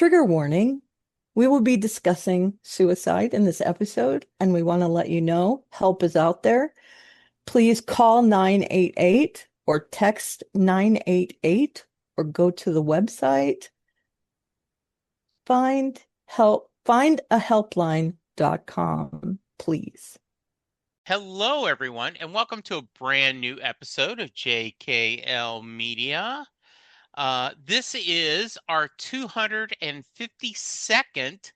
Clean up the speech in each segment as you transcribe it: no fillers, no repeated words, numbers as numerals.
trigger warning, we will be discussing suicide in this episode, and we want to let you know help is out there. Please call 988 or text 988 or go to the website. Findahelpline.com, please. Hello, everyone, and welcome to a brand new episode of JKL Media. This is our 252nd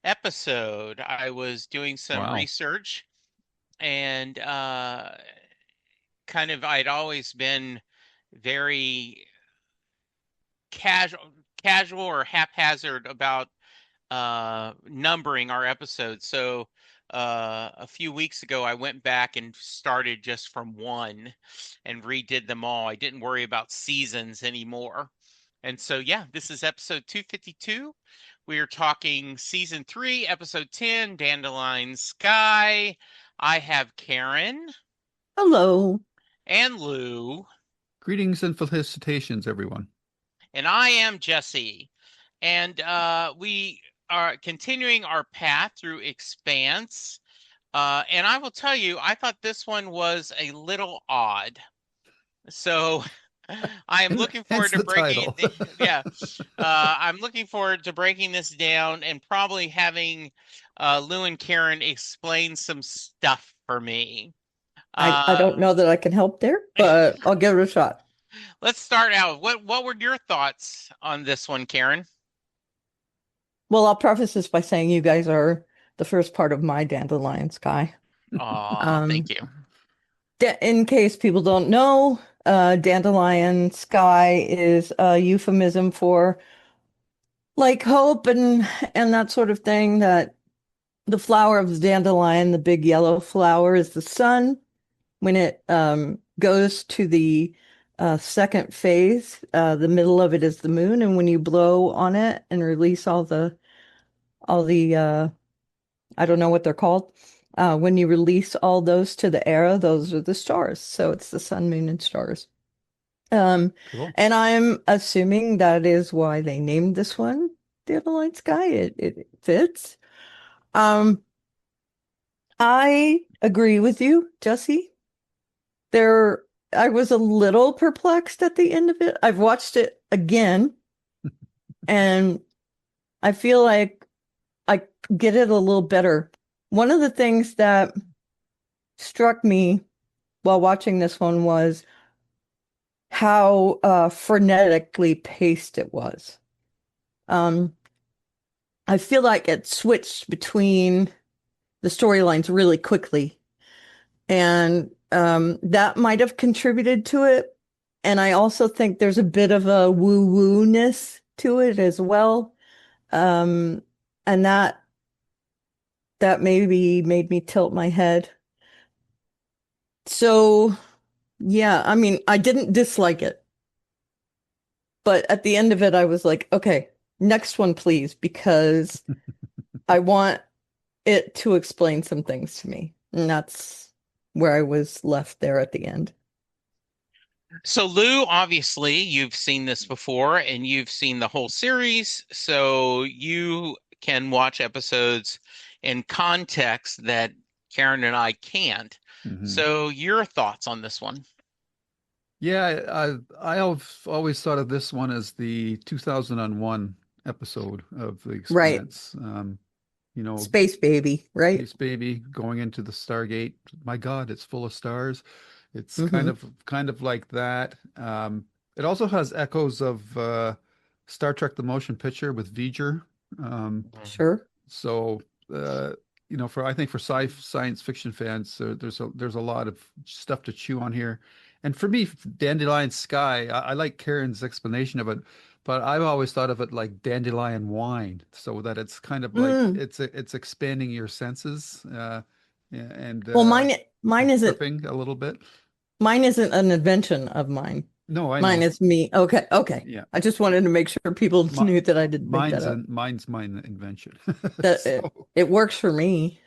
episode. I was doing some research and I'd always been very casual or haphazard about numbering our episodes. So a few weeks ago, I went back and started just from one and redid them all. I didn't worry about seasons anymore. And so, yeah, this is episode 252. We are talking season 3, episode 10, Dandelion Sky. I have Karen. Hello. And Lou. Greetings and felicitations, everyone. And I am Jesse. And we are continuing our path through Expanse. And I will tell you, I thought this one was a little odd. So I am looking forward to breaking I'm looking forward to breaking this down and probably having Lou and Karen explain some stuff for me. I don't know that I can help there, but I'll give it a shot. Let's start out. What were your thoughts on this one, Karen? Well, I'll preface this by saying you guys are the first part of my Dandelion Sky. Thank you. In case people don't know, Dandelion Sky is a euphemism for like hope and that sort of thing. That the flower of the dandelion, the big yellow flower, is the sun. When it goes to the second phase, the middle of it is the moon, and when you blow on it and release all the I don't know what they're called. When you release all those to the air, those are the stars. So it's the sun, moon, and stars. Cool. And I'm assuming that is why they named this one Dandelion Sky. It fits. I agree with you, Jesse. I was a little perplexed at the end of it. I've watched it again, and I feel like I get it a little better. One of the things that struck me while watching this one was how frenetically paced it was. I feel like it switched between the storylines really quickly, and that might have contributed to it. And I also think there's a bit of a woo-woo-ness to it as well. And that maybe made me tilt my head. So, yeah, I mean, I didn't dislike it. But at the end of it, I was like, okay, next one, please, because I want it to explain some things to me. And that's where I was left there at the end. So, Lou, obviously, you've seen this before and you've seen the whole series, so you can watch episodes in context that Karen and I can't. Mm-hmm. So, your thoughts on this one? Yeah, I've always thought of this one as the 2001 episode of the Expanse. Right. Space Baby, right? Space Baby going into the Stargate. My God, it's full of stars. It's kind of like that. It also has echoes of Star Trek: The Motion Picture with V'ger. Sure. So I think for science fiction fans, there's a lot of stuff to chew on here. And for me, Dandelion Sky, I like Karen's explanation of it, but I've always thought of it like dandelion wine, so that it's kind of like it's expanding your senses. And well, mine isn't a little bit. Mine isn't an invention of mine. No, I know. Mine is me. Okay. Yeah. I just wanted to make sure people knew that I didn't make that up. Mine's mine invention. It works for me.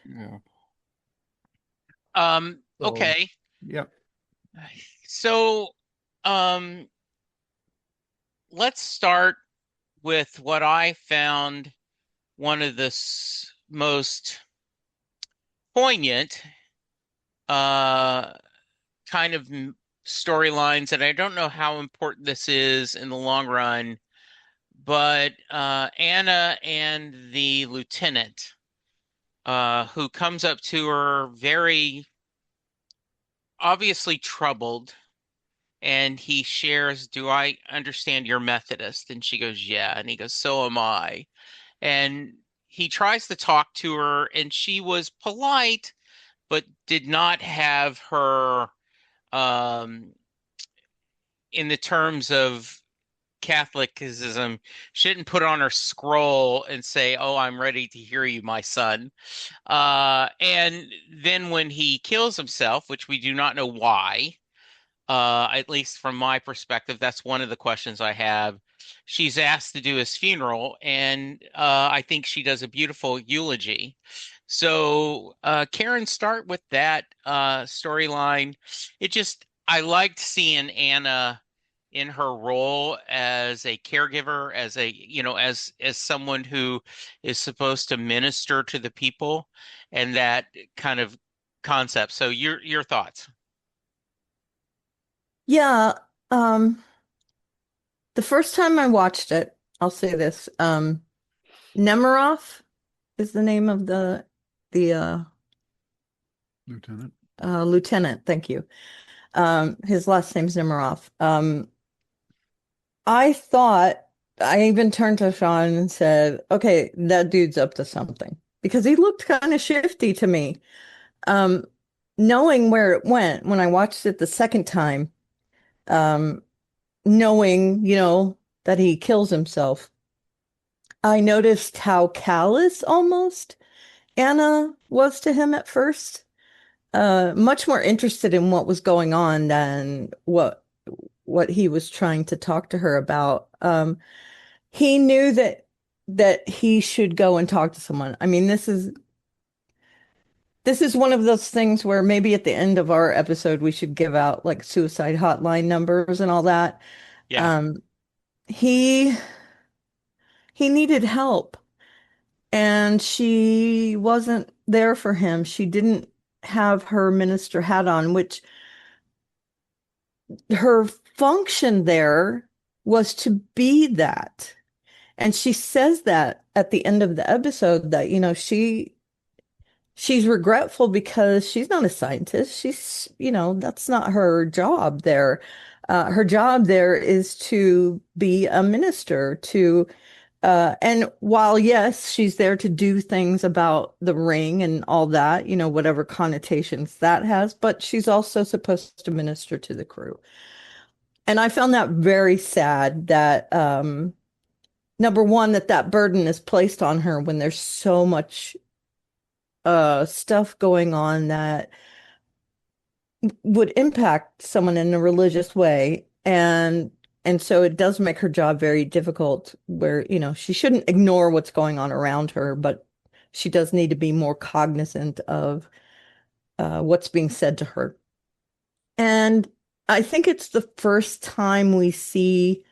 Yeah. Okay. Yep. So, let's start with what I found one of the most poignant uh, kind of storylines, and I don't know how important this is in the long run, but Anna and the lieutenant, who comes up to her very obviously troubled, and he shares, "Do I understand you're Methodist?" And she goes, "Yeah." And he goes, "So am I." And he tries to talk to her, and she was polite, but did not have her um, in the terms of Catholicism, she didn't put on her scroll and say, "Oh, I'm ready to hear you, my son." And then when he kills himself, which we do not know why, at least from my perspective, that's one of the questions I have. She's asked to do his funeral, and I think she does a beautiful eulogy. So, Karen, start with that storyline. I liked seeing Anna in her role as a caregiver, as as someone who is supposed to minister to the people, and that kind of concept. So, your thoughts? Yeah, um, the first time I watched it, I'll say this, Nemiroff is the name of the Lieutenant. lieutenant. Thank you. His last name's Nemiroff. I thought I even turned to Sean and said, "Okay, that dude's up to something," because he looked kind of shifty to me. Um, Knowing where it went when I watched it the second time, um, knowing, that he kills himself, I noticed how callous almost Anna was to him at first. Much more interested in what was going on than what he was trying to talk to her about. He knew that he should go and talk to someone. I mean, this is one of those things where maybe at the end of our episode we should give out like suicide hotline numbers and all that. Yeah. Um, he he needed help, and she wasn't there for him. She didn't have her minister hat on, which her function there was to be that. And she says that at the end of the episode that, she's regretful because she's not a scientist. That's not her job there. Her job there is to be a minister, and while, yes, she's there to do things about the ring and all that, whatever connotations that has, but she's also supposed to minister to the crew. And I found that very sad that, number one, that burden is placed on her when there's so much stuff going on that would impact someone in a religious way. And so it does make her job very difficult where, she shouldn't ignore what's going on around her, but she does need to be more cognizant of what's being said to her. And I think it's the first time we see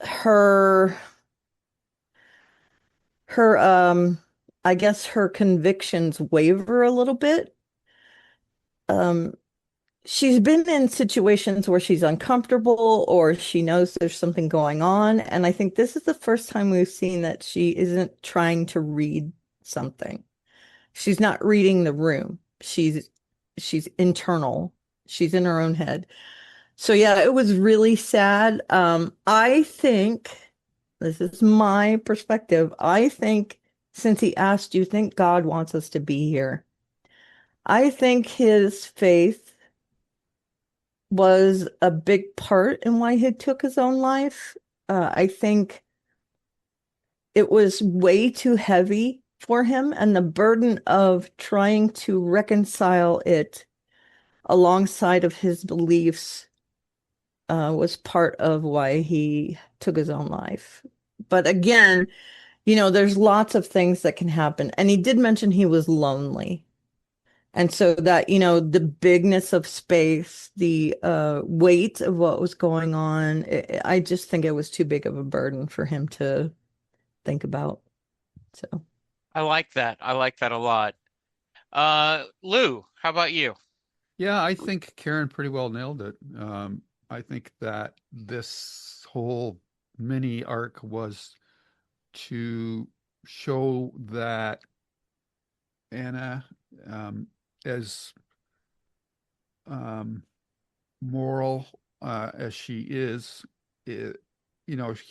her her I guess her convictions waver a little bit. Um she's been in situations where she's uncomfortable or she knows there's something going on, and I think this is the first time we've seen that she isn't trying to read something. She's not reading the room. She's internal. She's in her own head. So yeah, it was really sad. I think this is my perspective. I think since he asked, "Do you think God wants us to be here?" I think his faith was a big part in why he took his own life. I think it was way too heavy for him, and the burden of trying to reconcile it alongside of his beliefs was part of why he took his own life. But again, there's lots of things that can happen. And he did mention he was lonely. And so that, the bigness of space, the weight of what was going on, I just think it was too big of a burden for him to think about. So, I like that. I like that a lot. Lou, how about you? Yeah, I think Karen pretty well nailed it. I think that this whole mini arc was to show that Anna, as um, moral as she is, it,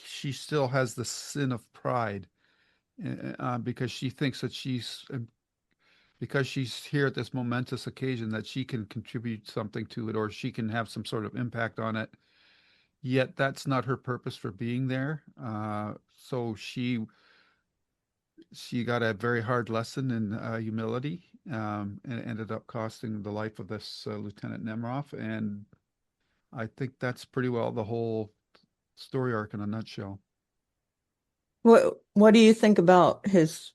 she still has the sin of pride because she thinks that because she's here at this momentous occasion that she can contribute something to it or she can have some sort of impact on it. Yet that's not her purpose for being there. So she got a very hard lesson in humility, and it ended up costing the life of this Lieutenant Nemiroff. And I think that's pretty well the whole story arc in a nutshell. what do you think about his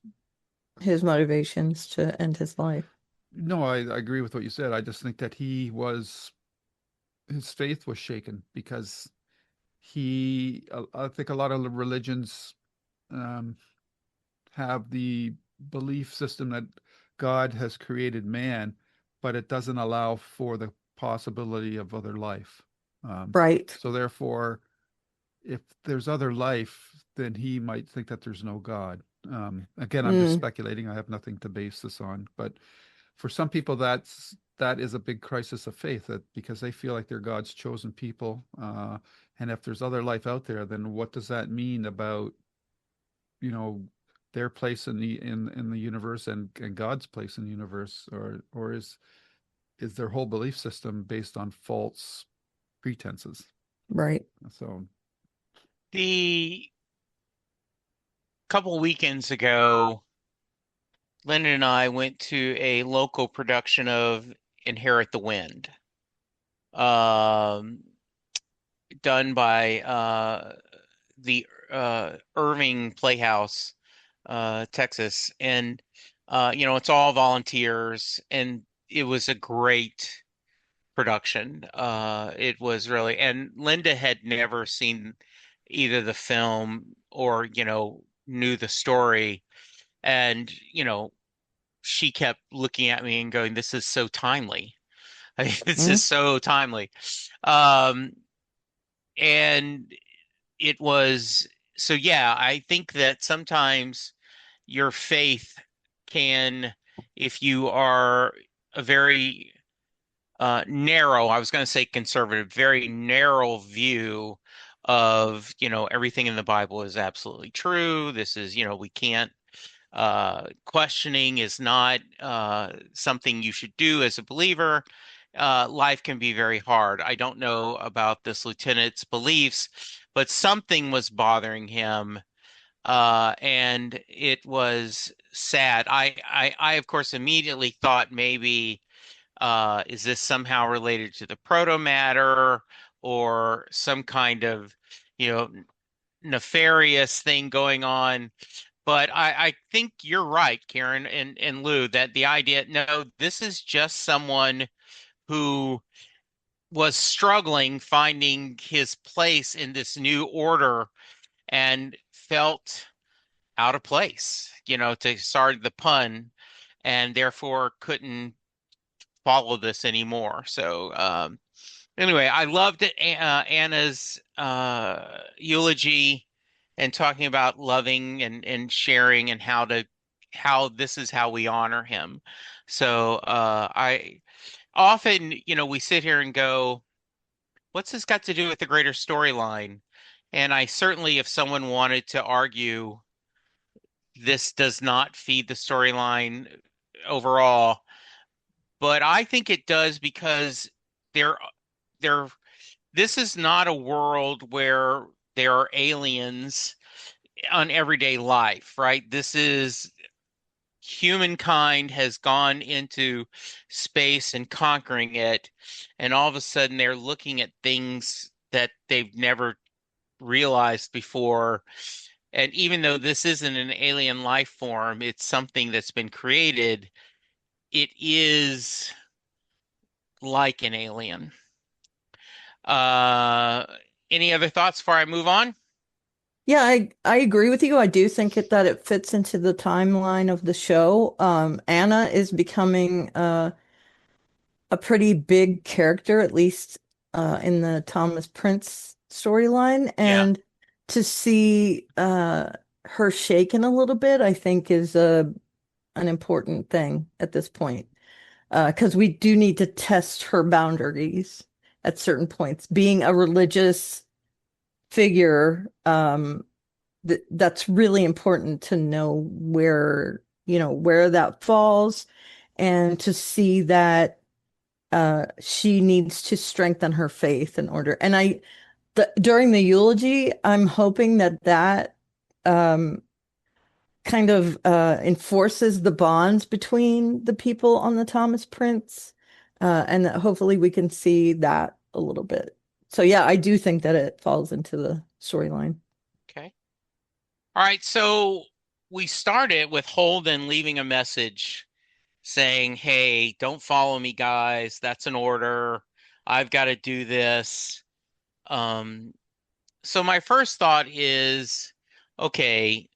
motivations to end his life? No, I agree with what you said. I just think that his faith was shaken because I think a lot of the religions um, have the belief system that God has created man, but it doesn't allow for the possibility of other life. Right. So therefore, if there's other life, then he might think that there's no God. Again, I'm just Mm, speculating. I have nothing to base this on, but for some people, that is a big crisis of faith that because they feel like they're God's chosen people, and if there's other life out there, then what does that mean about you know their place in the universe and God's place in the universe, or is their whole belief system based on false pretenses? right. So The couple weekends ago, Linda and I went to a local production of Inherit the Wind, um, done by the Irving Playhouse, Texas, and it's all volunteers, and it was a great production. It was really, and Linda had never seen either the film or knew the story, and she kept looking at me and going, "This is so timely." I mean, this is Mm, so timely. Um, and it was so yeah, I think that sometimes your faith can, if you are a very narrow, I was going to say conservative, very narrow view of, everything in the Bible is absolutely true. This is, we can't questioning is not something you should do as a believer. Life can be very hard. I don't know about this lieutenant's beliefs, but something was bothering him, and it was sad. I of course, immediately thought maybe is this somehow related to the proto matter or some kind of, you know, nefarious thing going on? But I think you're right, Karen and Lou, that the idea, no, this is just someone who was struggling finding his place in this new order and felt out of place, to start the pun, and therefore couldn't follow this anymore. So, anyway, I loved it, Anna's eulogy and talking about loving and sharing and how this is how we honor him. So I often, we sit here and go, what's this got to do with the greater storyline? And I certainly, if someone wanted to argue this does not feed the storyline overall, but I think it does because there there this is not a world where there are aliens on everyday life, right? This is humankind has gone into space and conquering it, and all of a sudden they're looking at things that they've never realized before. And even though this isn't an alien life form, it's something that's been created. it is like an alien. Uh, any other thoughts before I move on? Yeah, I agree with you. I do think that it fits into the timeline of the show. Anna is becoming a pretty big character, at least in the Thomas Prince storyline. Yeah. And to see her shaken a little bit, I think is an important thing at this point. Because we do need to test her boundaries at certain points. Being a religious figure, that's really important to know where that falls, and to see that she needs to strengthen her faith in order. And during the eulogy, I'm hoping that um, kind of enforces the bonds between the people on the Thomas Prince, and that hopefully we can see that a little bit. So yeah, I do think that it falls into the storyline. Okay. All right. So we started with Holden leaving a message saying, "Hey, don't follow me, guys. That's an order. I've got to do this." Um, so my first thought is, okay,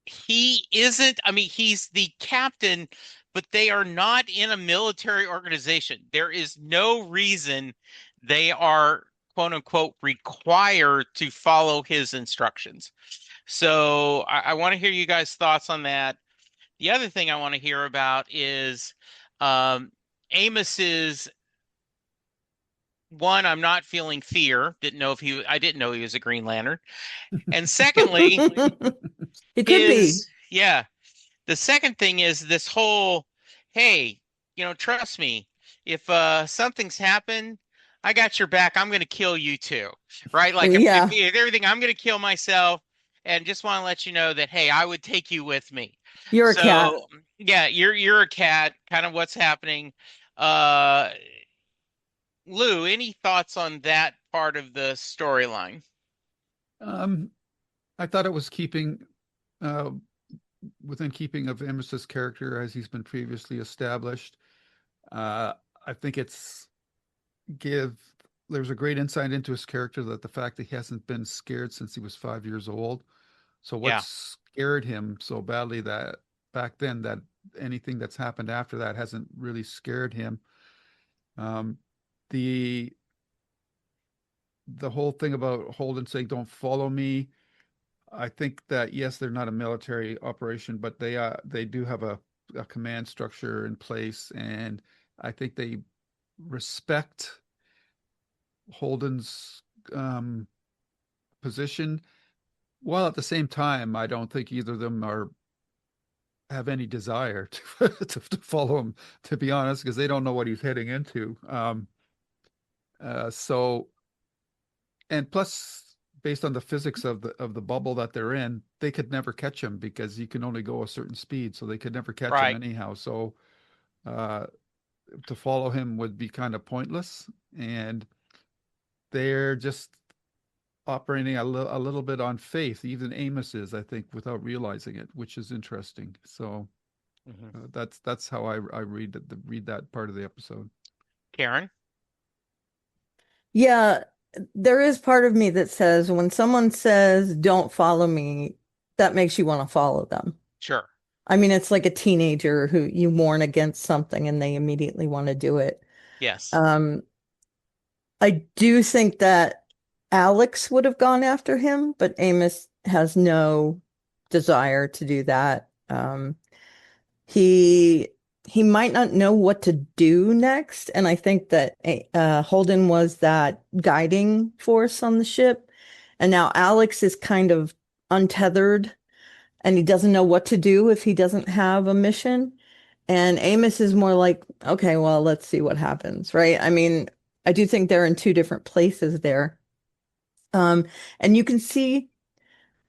he isn't, I mean, he's the captain, but they are not in a military organization. There is no reason they are, quote unquote, required to follow his instructions. So I want to hear you guys' thoughts on that. The other thing I want to hear about is um, Amos's one, I'm not feeling fear. I didn't know he was a Green Lantern. And secondly, It could be. is yeah, the second thing is this whole, hey, trust me, if something's happened, I got your back. I'm going to kill you too, right? Like Yeah, if everything, I'm going to kill myself, and just want to let you know that hey, I would take you with me. you're a cat. So yeah, you're a cat. Kind of what's happening. Uh, Lou, any thoughts on that part of the storyline? Um, I thought it was keeping uh, within keeping of Amos's character as he's been previously established. Uh, I think it's give there's a great insight into his character that the fact that he hasn't been scared since he was 5 years old. So what Yeah, scared him so badly that back then that anything that's happened after that hasn't really scared him. Um, the the whole thing about Holden saying "Don't follow me." I think that yes, they're not a military operation, but they do have a command structure in place, and I think they respect Holden's um, position. While at the same time, I don't think either of them are have any desire to follow him, to be honest, because they don't know what he's heading into. So, and plus, based on the physics of the bubble that they're in, they could never catch him because you can only go a certain speed, so they could never catch him right. anyhow. So, uh, to follow him would be kind of pointless, and they're just operating a little bit on faith. Even Amos is, I think, without realizing it, which is interesting. So Mhm. that's how I read that part of the episode. Karen, Yeah, there is part of me that says when someone says, don't follow me, that makes you want to follow them. sure. I mean, it's like a teenager who you warn against something and they immediately want to do it. Yes. Um, I do think that Alex would have gone after him, but Amos has no desire to do that. He he might not know what to do next, and I think that Holden was that guiding force on the ship, and now Alex is kind of untethered, and he doesn't know what to do if he doesn't have a mission. And Amos is more like, okay, well, let's see what happens, right? I mean, I do think they're in two different places there. Um, and you can see,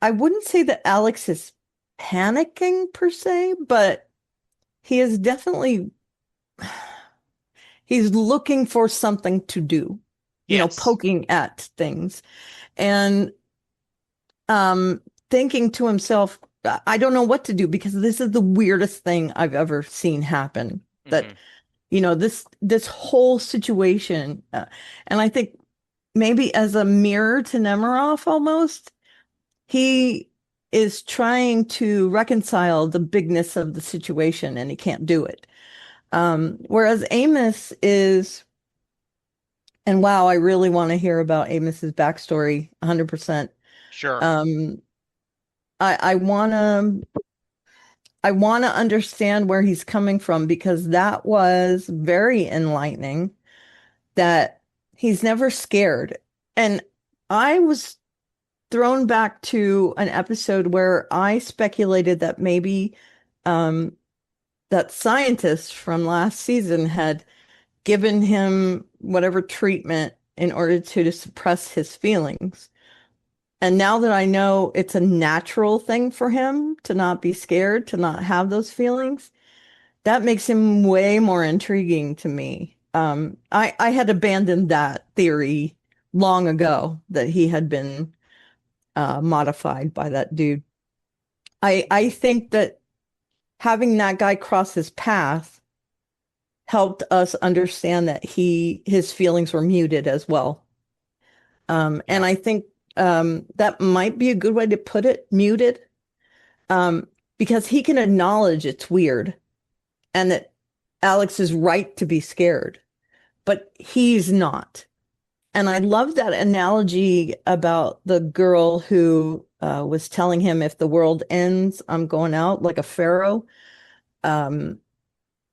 I wouldn't say that Alex is panicking per se, but he is definitely he's looking for something to do, Yes. poking at things and um thinking to himself, I don't know what to do because this is the weirdest thing I've ever seen happen. That, Hmm. this whole situation, and I think maybe as a mirror to Nemiroff almost, he is trying to reconcile the bigness of the situation and he can't do it. Whereas Amos is, and wow, I really want to hear about Amos's backstory 100%. Sure. Um, I want to understand where he's coming from because that was very enlightening that he's never scared. And I was thrown back to an episode where I speculated that maybe um, that scientist from last season had given him whatever treatment in order to suppress his feelings. And now that I know it's a natural thing for him to not be scared, to not have those feelings, that makes him way more intriguing to me. I had abandoned that theory long ago that he had been modified by that dude. I think that having that guy cross his path helped us understand that his feelings were muted as well. And Yeah. I think that might be a good way to put it, muted, um, because he can acknowledge it's weird and that Alex is right to be scared, but he's not. And I love that analogy about the girl who was telling him if the world ends, I'm going out like a pharaoh. Um,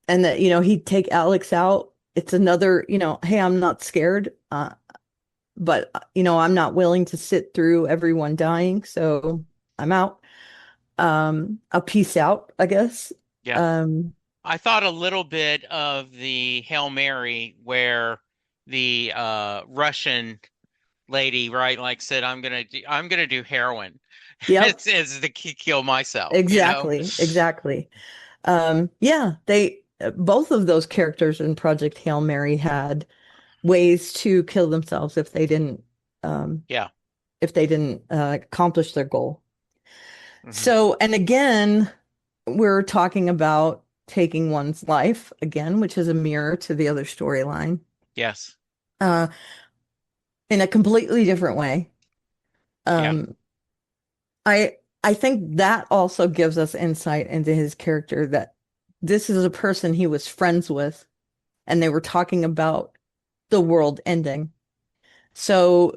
and that, he'd take Alex out. It's another, hey, I'm not scared, but, I'm not willing to sit through everyone dying. So I'm out. A peace out, I guess. Yeah. Um, I thought a little bit of the Hail Mary where the Russian lady, right, like said, I'm gonna do heroin. yep, It's to kill myself, you know? exactly, exactly. Yeah, they both of those characters in Project Hail Mary had ways to kill themselves um, Yeah. if they didn't accomplish their goal. Hmm. So, and again, we're talking about taking one's life again, which is a mirror to the other storyline, Yes. uh, in a completely different way. Yeah. Um, I I think that also gives us insight into his character that this is a person he was friends with, and they were talking about the world ending. So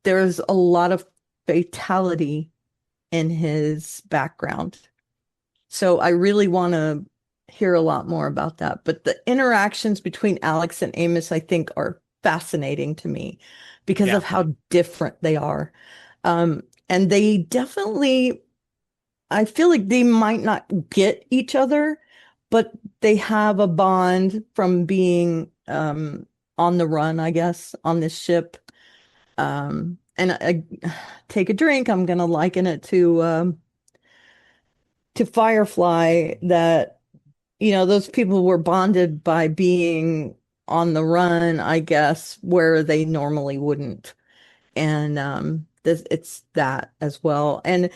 there's a lot of fatality in his background. So I really want to hear a lot more about that. But the interactions between Alex and Amos, I think, are fascinating to me because Yeah. of how different they are. And they definitely, I feel like they might not get each other, but they have a bond from being on the run, I guess, on this ship. And take a drink. I'm gonna liken it to Firefly that, those people were bonded by being on the run, I guess, where they normally wouldn't. And it's that as well. And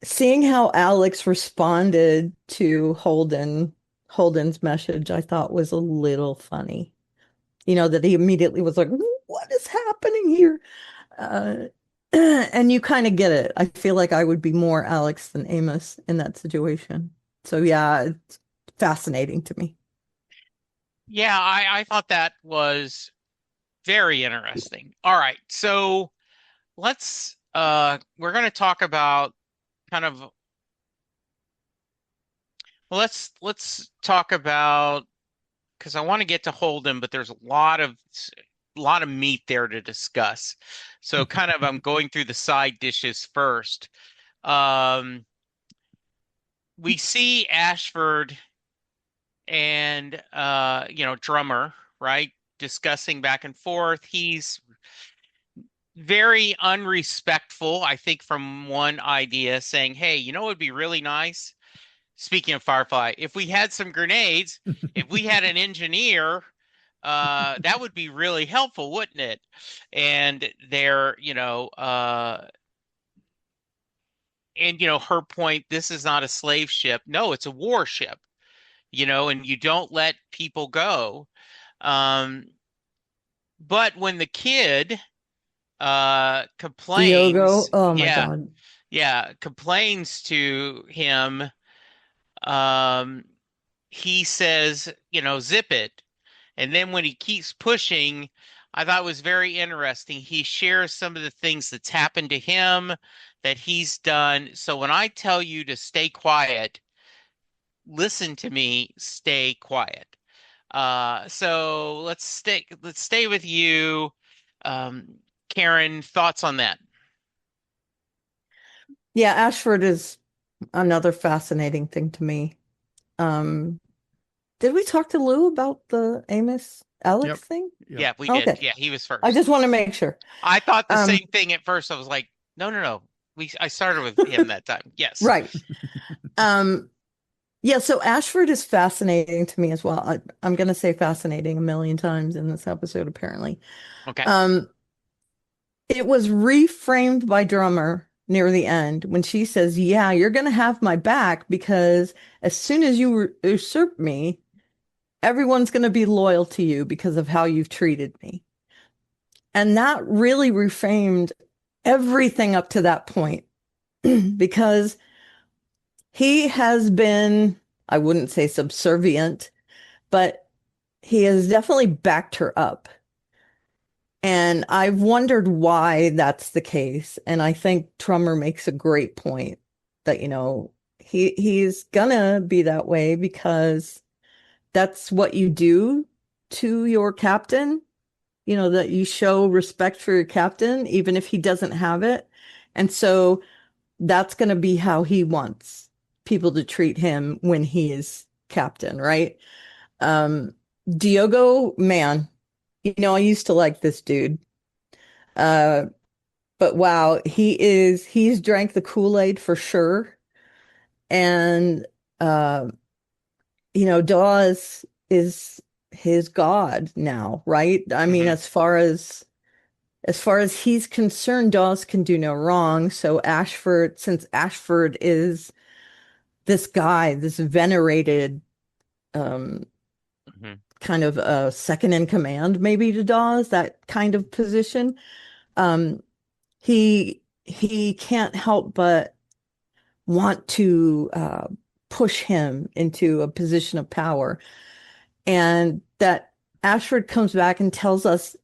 seeing how Alex responded to Holden's message, I thought was a little funny. That he immediately was like, "What is happening here?" Uh, and you kind of get it. I feel like I would be more Alex than Amos in that situation. So yeah, it's fascinating to me. Yeah, I thought that was very interesting. All right. So we're gonna talk about kind of well, let's talk about because I want to get to Holden, but there's a lot of meat there to discuss. So kind of I'm going through the side dishes first. Um, we see Ashford and Drummer, right, discussing back and forth. He's very unrespectful, I think, from one idea, saying, "Hey, you know what would be really nice? Speaking of Firefly, if we had some grenades, if we had an engineer, that would be really helpful, wouldn't it?" And they're, and her point, this is not a slave ship. No, it's a warship, and you don't let people go. Um, but when the kid Diogo, complains, oh my yeah, God. yeah, complains to him, um, he says, zip it. And then when he keeps pushing, I thought it was very interesting. He shares some of the things that's happened to him that he's done. So when I tell you to stay quiet, listen to me, stay quiet. So let's stay with you. Karen, thoughts on that? Yeah, Ashford is another fascinating thing to me. Um, did we talk to Lou about the Amos Alex Yep. thing? Yep. Yeah, we did. Okay. Yeah, he was I first. just want to make sure. I thought the Um, same thing at first. I was like, no, no, no. I started with him that time. Yes. right. Um, yeah, so Ashford is fascinating to me as well. I'm going to say fascinating a million times in this episode, apparently. Okay. Um, it was reframed by Drummer near the end when she says, yeah, you're going to have my back because as soon as you usurp me, everyone's going to be loyal to you because of how you've treated me. And that really reframed everything up to that point because he has been, I wouldn't say subservient, but he has definitely backed her up. And I've wondered why that's the case. And I think Trummer makes a great point that, he's gonna be that way because that's what you do to your captain, that you show respect for your captain, even if he doesn't have it. And so that's going to be how he wants people to treat him when he is captain, right? Um, Diogo, man, I used to like this dude. Uh, but wow, he's drank the Kool-Aid for sure. And, uh, Dawes is his god now, right? I mean, Hmm. as far as he's concerned, Dawes can do no wrong. So Ashford, since Ashford is this guy, this venerated um, Hmm. kind of second in command, maybe to Dawes, that kind of position, um, he can't help but want to push him into a position of power, and that Ashford comes back and tells us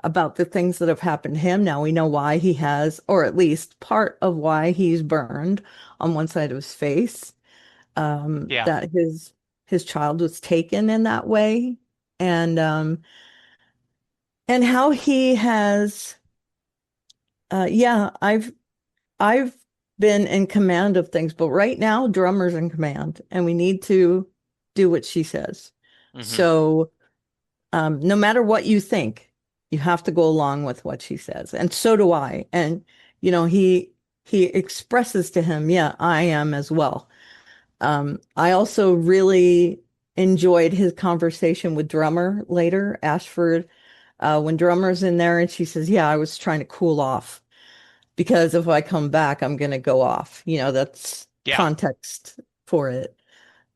about the things that have happened to him. Now we know why he has, or at least part of why he's burned on one side of his face. Yeah. That his child was taken in that way, and how he has, yeah, I've been in command of things, but right now Drummer's in command, and we need to do what she says. Hmm. So no matter what you think, you have to go along with what she says. And so do I. And, he expresses to him, yeah, I am as well. I also really enjoyed his conversation with Drummer later, Ashford, when Drummer's in there and she says, yeah, I was trying to cool off because if I come back, I'm going to go off. That's Yeah. context for it.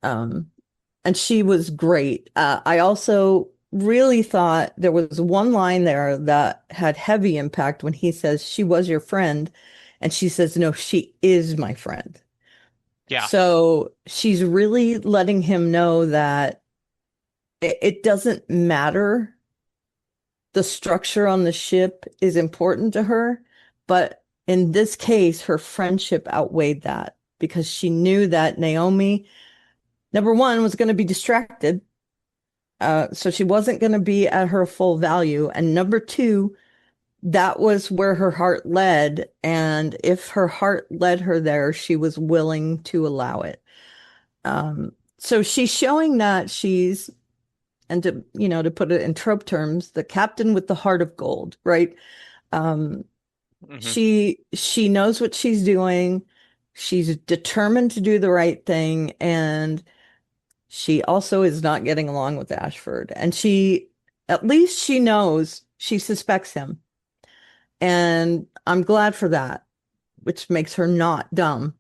Um, and she was great. I also really thought there was one line there that had heavy impact when he says, she was your friend. And she says, no, she is my friend. Yeah. So she's really letting him know that it doesn't matter. The structure on the ship is important to her. But in this case, her friendship outweighed that because she knew that Naomi, number one, was going to be distracted. So she wasn't going to be at her full value. And number two, that was where her heart led. And if her heart led her there, she was willing to allow it. So she's showing that she's, and to put it in trope terms, the captain with the heart of gold, right? Um, Hmm. she knows what she's doing. She's determined to do the right thing, and she also is not getting along with Ashford. And at least she knows, she suspects him. And I'm glad for that which makes her not dumb.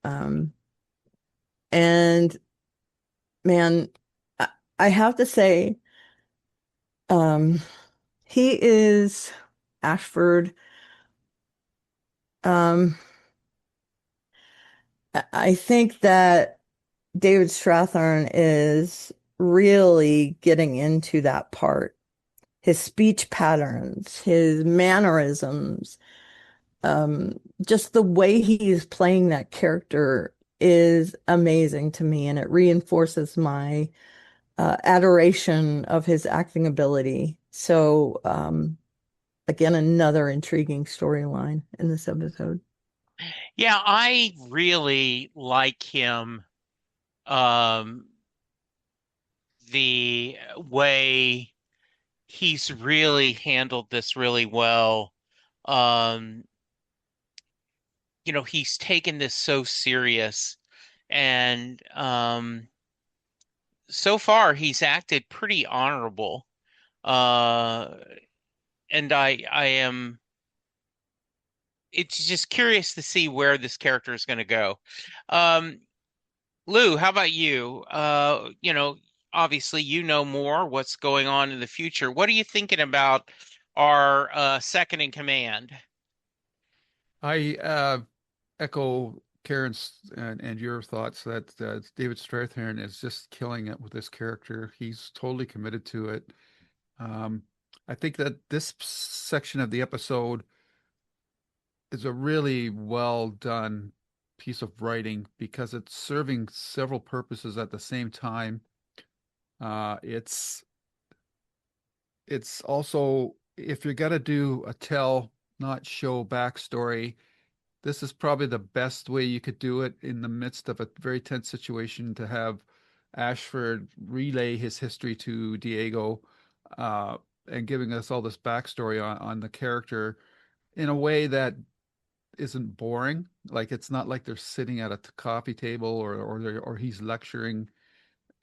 Um, and man, I, I have to say, um, he is Ashford. Um, I think that David Strathairn is really getting into that part. His speech patterns, his mannerisms, just the way he's playing that character is amazing to me, and it reinforces my adoration of his acting ability. So, again, another intriguing storyline in this episode. Yeah, I really like him. Um, the way he's really handled this really well. Um, he's taken this so serious, and so far he's acted pretty honorable. Uh, and I am it's just curious to see where this character is going to go. Um, Lou, how about you? Obviously you know more what's going on in the future. What are you thinking about our second in command? I echo Karen's and your thoughts that David Strathairn is just killing it with this character. He's totally committed to it. Um, I think that this section of the episode is a really well done piece of writing because it's serving several purposes at the same time. It's also, if you're gonna do a tell, not show backstory, this is probably the best way you could do it in the midst of a very tense situation to have Ashford relay his history to Diego, uh, and giving us all this backstory on the character in a way that isn't boring. Like it's not like they're sitting at a coffee table or he's lecturing,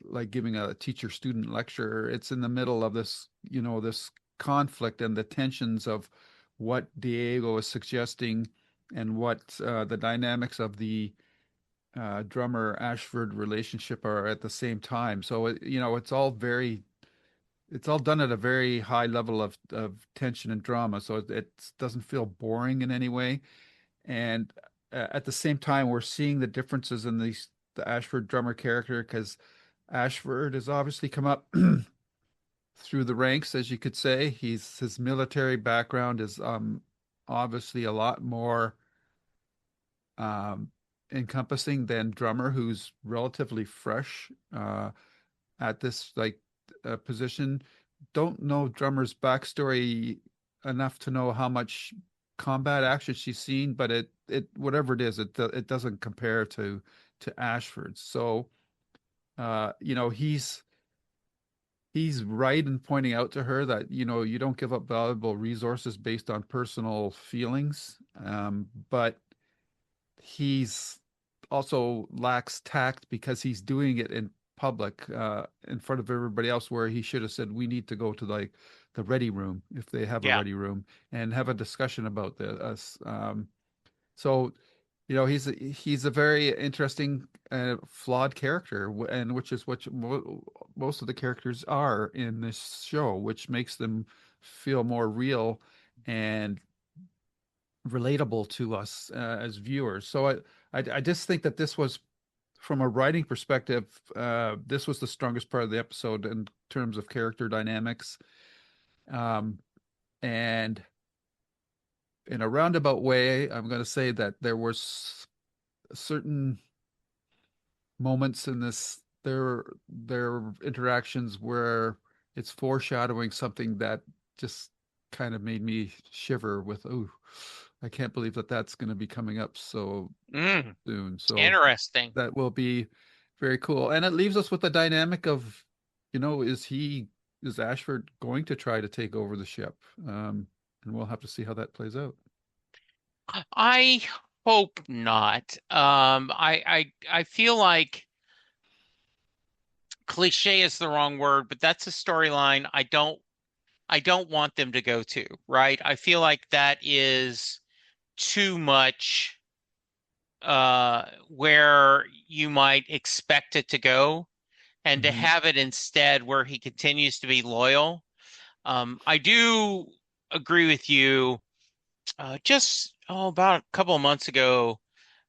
like giving a teacher student lecture. It's in the middle of this, this conflict and the tensions of what Diego is suggesting and what the dynamics of the drummer Ashford relationship are at the same time. So it's all done at a very high level of tension and drama. So it doesn't feel boring in any way. And at the same time, we're seeing the differences in the Ashford drummer character because Ashford has obviously come up through the ranks, as you could say. His military background is obviously a lot more um, encompassing than drummer, who's relatively fresh at this position. Don't know drummer's backstory enough to know how much combat action she's seen, but it whatever it is, it doesn't compare to Ashford's. So he's right in pointing out to her that you don't give up valuable resources based on personal feelings, but he's also lacks tact because he's doing it in public, in front of everybody else, where he should have said, we need to go to like the ready room, if they have a Yeah. ready room, and have a discussion about us. So he's a very interesting flawed character, and which is what most of the characters are in this show, which makes them feel more real and relatable to us as viewers. So I just think that this was, from a writing perspective, this was the strongest part of the episode in terms of character dynamics. Um, and in a roundabout way, I'm going to say that there was certain moments in their interactions where it's foreshadowing something that just kind of made me shiver with, oh, I can't believe that that's going to be coming up so Mm, soon. So interesting. that will be very cool. And it leaves us with the dynamic of, is Ashford going to try to take over the ship? And we'll have to see how that plays out. I hope not. I feel like cliche is the wrong word, but that's a storyline I don't want them to go to, right? I feel like that is too much. where you might expect it to go, and to Hmm. have it instead where he continues to be loyal. I do agree with you. About a couple of months ago,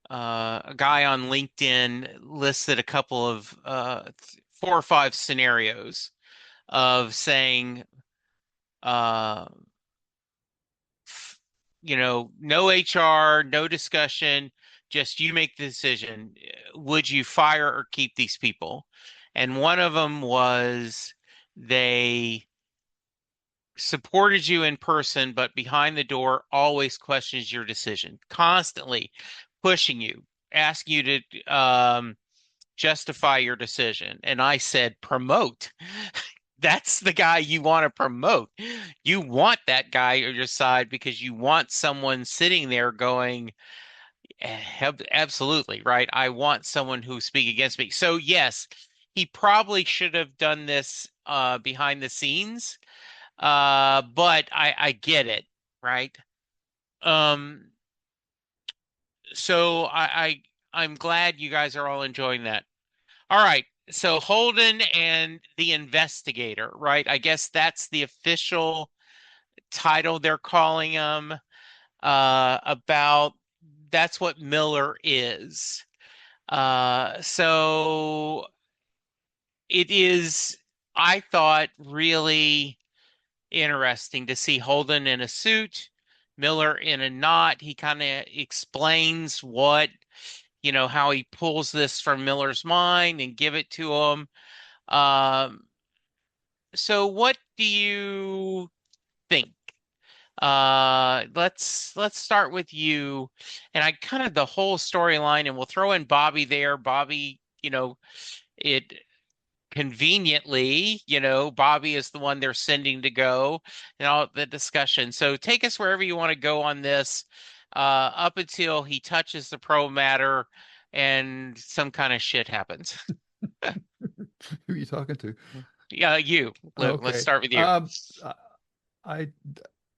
a guy on LinkedIn listed a couple of 4 or 5 scenarios of saying, uh, no HR, no discussion, just you make the decision. Would you fire or keep these people? And one of them was they supported you in person, but behind the door always questions your decision, constantly pushing you, asking you to justify your decision. And I said, promote. That's the guy you want to promote. You want that guy on your side because you want someone sitting there going, absolutely, right? I want someone who speak against me. So yes, he probably should have done this behind the scenes. But I get it, right? Um, so I'm glad you guys are all enjoying that. All right. So Holden and the investigator, right? I guess that's the official title they're calling him. About That's what Miller is. So it is, I thought, really interesting to see Holden in a suit, Miller in a knot. He kind of explains how he pulls this from Miller's mind and give it to him. Um, so what do you think? Let's start with you, and I kind of the whole storyline, and we'll throw in Bobbie there. Bobbie, it conveniently, Bobbie is the one they're sending to go and all the discussion. So take us wherever you want to go on this, up until he touches the pro matter and some kind of shit happens. Who are you talking to? Yeah, you. Let's Okay. start with you.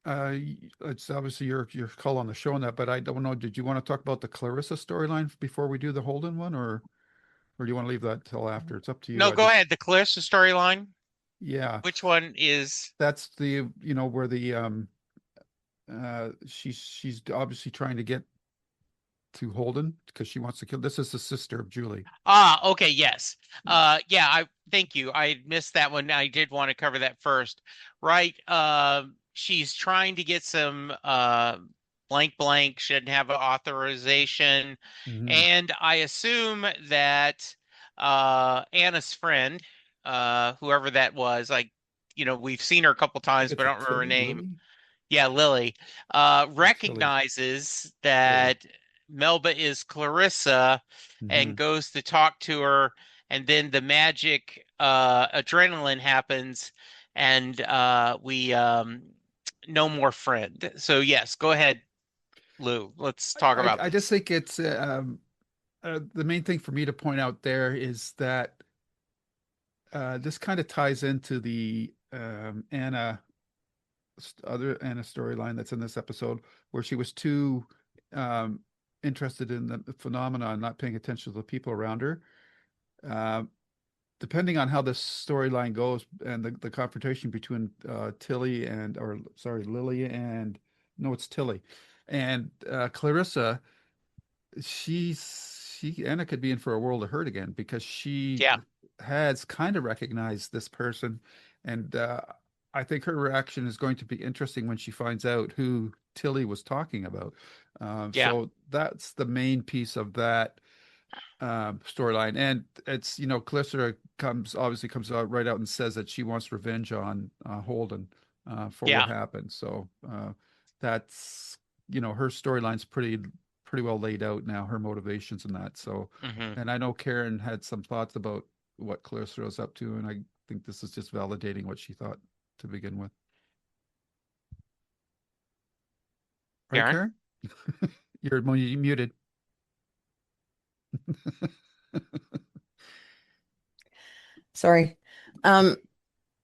I it's obviously your call on the show on that, but I don't know. Did you want to talk about the Clarissa storyline before we do the Holden one, or do you want to leave that till after? It's up to you. No, I go just ahead. The Calista storyline. Yeah, Which one is? that's the where the she's obviously trying to get to Holden because she wants to kill. This is the sister of Julie. Ah, okay, yes. Yeah, I thank you. I missed that one. I did want to cover that first. Right. She's trying to get some blank blank, shouldn't have an authorization. Hmm. And I assume that Anna's friend, whoever that was, we've seen her a couple I think times, it's but a I don't remember her Tilly, name. Lily. Yeah, Lily, Tilly, recognizes Tilly. that Melba is Clarissa and Hmm. goes to talk to her, and then the magic adrenaline happens, and we no more friend. So yes, go ahead, Lou. Let's talk about I just this. think it's the main thing for me to point out there is that this kind of ties into the other Anna storyline that's in this episode, where she was too um, interested in the phenomenon, not paying attention to the people around her. Uh, Depending on how this storyline goes and the confrontation between Tilly and, or sorry, Lily and, no, it's Tilly and Clarissa, Anna could be in for a world of hurt again because she Yeah, has kind of recognized this person, and I think her reaction is going to be interesting when she finds out who Tilly was talking about. yeah, So that's the main piece of that storyline, and it's Callisto comes out right out and says that she wants revenge on Holden for what yeah. happened. So that's her storyline's pretty well laid out now, her motivations and that. So, Hmm. and I know Karen had some thoughts about what Callisto was up to, and I think this is just validating what she thought to begin with. Right, Karen? Karen? You're muted. Sorry. Um,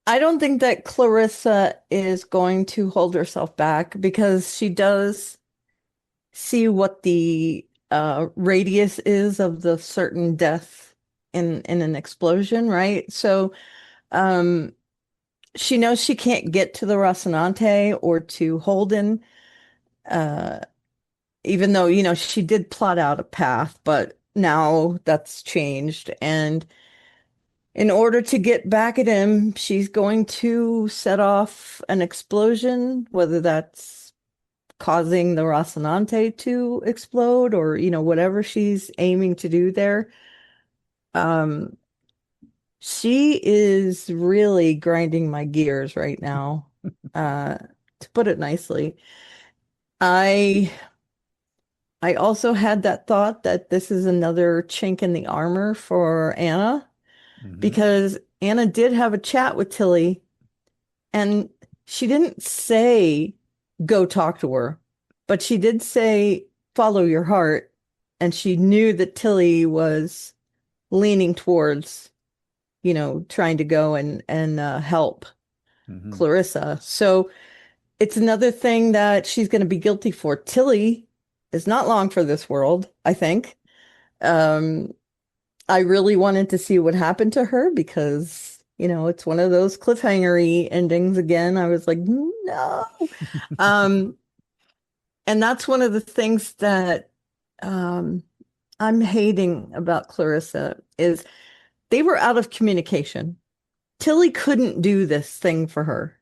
I don't think that Clarissa is going to hold herself back because she does see what the radius is of the certain death in an explosion, right? So um, she knows she can't get to the Rocinante or to Holden, uh, even though, she did plot out a path, but now that's changed. And in order to get back at him, she's going to set off an explosion, whether that's causing the Rocinante to explode or, whatever she's aiming to do there. Um, she is really grinding my gears right now, uh, to put it nicely. I I also had that thought that this is another chink in the armor for Anna Hmm. because Anna did have a chat with Tilly and she didn't say go talk to her, but she did say follow your heart. And she knew that Tilly was leaning towards, trying to go and help Hmm. Clarissa. So it's another thing that she's going to be guilty for. Tilly is not long for this world, I think. Um, I really wanted to see what happened to her because, it's one of those cliffhangery endings again. I was like, no. Um, and that's one of the things that um, I'm hating about Clarissa is they were out of communication. Tilly couldn't do this thing for her.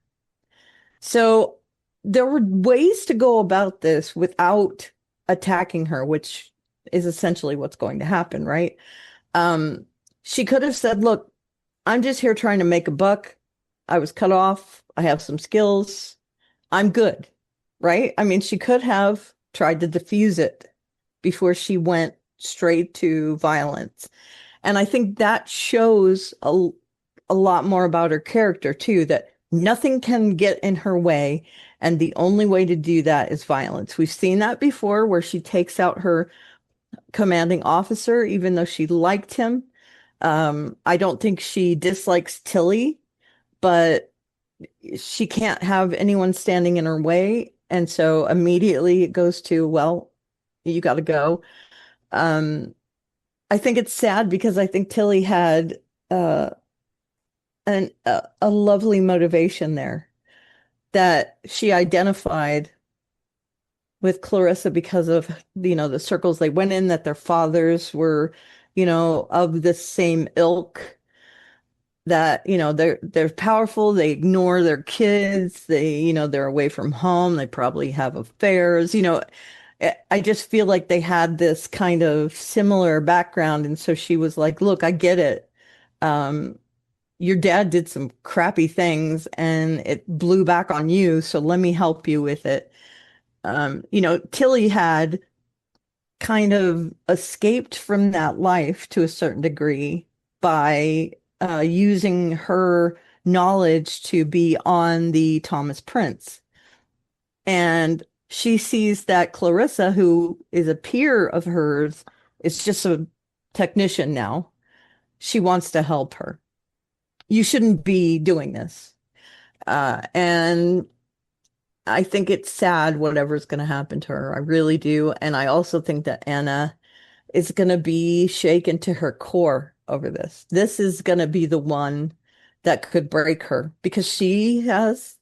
So there were ways to go about this without attacking her, which is essentially what's going to happen, right? Um, she could have said, look, I'm just here trying to make a buck. I was cut off. I have some skills. I'm good, right? I mean, she could have tried to diffuse it before she went straight to violence. And I think that shows a lot more about her character too, that nothing can get in her way. And the only way to do that is violence. We've seen that before where she takes out her commanding officer, even though she liked him. I don't think she dislikes Tilly, but she can't have anyone standing in her way. And so immediately it goes to, well, you got to go. Um, I think it's sad because I think Tilly had uh, a lovely motivation there that she identified with Clarissa because of, the circles they went in, that their fathers were, of the same ilk, that, they're powerful, they ignore their kids, they're away from home, they probably have affairs, I just feel like they had this kind of similar background. And so she was like, look, I get it. Um, your dad did some crappy things and it blew back on you, so let me help you with it. Tilly had kind of escaped from that life to a certain degree by using her knowledge to be on the Thomas Prince. And she sees that Clarissa, who is a peer of hers, is just a technician now. She wants to help her. You shouldn't be doing this. And I think it's sad whatever's going to happen to her. I really do. And I also think that Anna is going to be shaken to her core over this. This is going to be the one that could break her because she has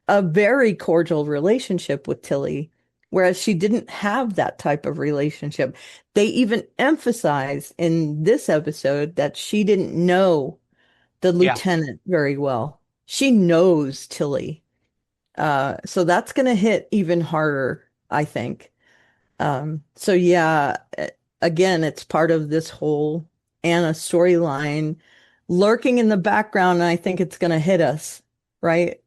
a very cordial relationship with Tilly, whereas she didn't have that type of relationship. They even emphasize in this episode that she didn't know the Yeah. lieutenant very well. She knows Tilly. So that's going to hit even harder, I think. So yeah, again, it's part of this whole Anna storyline lurking in the background, and I think it's going to hit us, right?